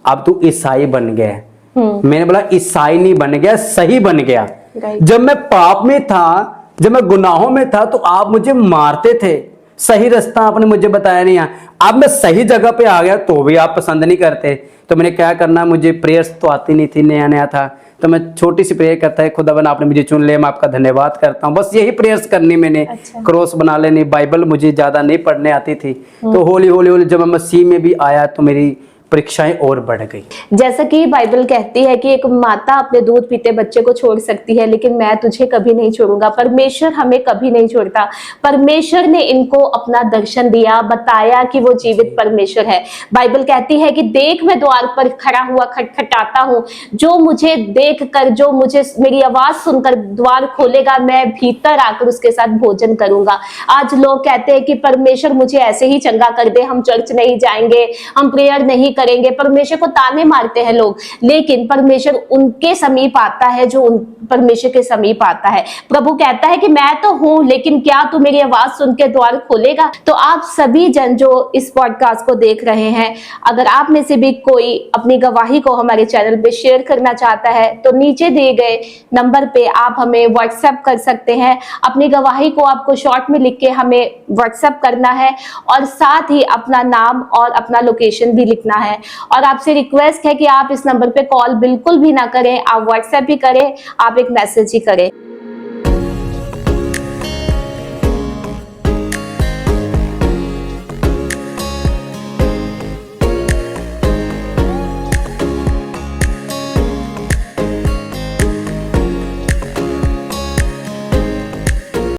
अब तू ईसाई बन गया है। मैंने बोला ईसाई नहीं बन गया, सही बन गया। जब मैं पाप में था, जब मैं गुनाहों में था, तो आप मुझे मारते थे, सही रास्ता आपने मुझे बताया नहीं। अब मैं सही जगह पे आ गया तो भी आप पसंद नहीं करते। तो मैंने क्या करना, मुझे प्रेयर्स तो आती नहीं थी, नया नया था, तो मैं छोटी सी प्रेयर करता है, खुदावन आपने मुझे चुन लिया, मैं आपका धन्यवाद करता हूँ, बस यही प्रेयर्स करनी मैंने। अच्छा। क्रॉस बना लेनी, बाइबल मुझे ज्यादा नहीं पढ़ने आती थी। तो होली होली होली जब मैं मसीह में भी आया तो मेरी परीक्षाएं और बढ़ गई। जैसा कि बाइबल कहती है कि एक माता अपने दूध पीते बच्चे को छोड़ सकती है, लेकिन मैं तुझे कभी नहीं छोड़ूंगा। परमेश्वर हमें कभी नहीं छोड़ता। परमेश्वर ने इनको अपना दर्शन दिया, बताया कि वो जीवित परमेश्वर है। बाइबल कहती है कि देख मैं द्वार पर खड़ा हुआ खटखटाता हूँ, जो मुझे देख कर, जो मुझे मेरी आवाज सुनकर द्वार खोलेगा, मैं भीतर आकर उसके साथ भोजन करूंगा। आज लोग कहते हैं कि परमेश्वर मुझे ऐसे ही चंगा कर दे, हम चर्च नहीं जाएंगे, हम प्रेयर नहीं करेंगे। परमेश्वर को ताने मारते हैं लोग, लेकिन परमेश्वर उनके समीप आता है जो परमेश्वर के समीप आता है। प्रभु कहता है कि मैं तो हूं, लेकिन क्या तू मेरी आवाज सुन के द्वार खोलेगा? तो आप सभी जन जो इस पॉडकास्ट को देख रहे हैं, अगर आप में से भी कोई अपनी गवाही को हमारे चैनल पे शेयर करना चाहता है तो नीचे दिए गए नंबर पे आप हमें व्हाट्सएप कर सकते हैं। अपनी गवाही को आपको शॉर्ट में लिख के हमें व्हाट्सएप करना है, और साथ ही अपना नाम और अपना लोकेशन भी लिखना है। और आपसे रिक्वेस्ट है कि आप इस नंबर पे कॉल बिल्कुल भी ना करें, आप व्हाट्सएप ही करें, आप एक मैसेज ही करें।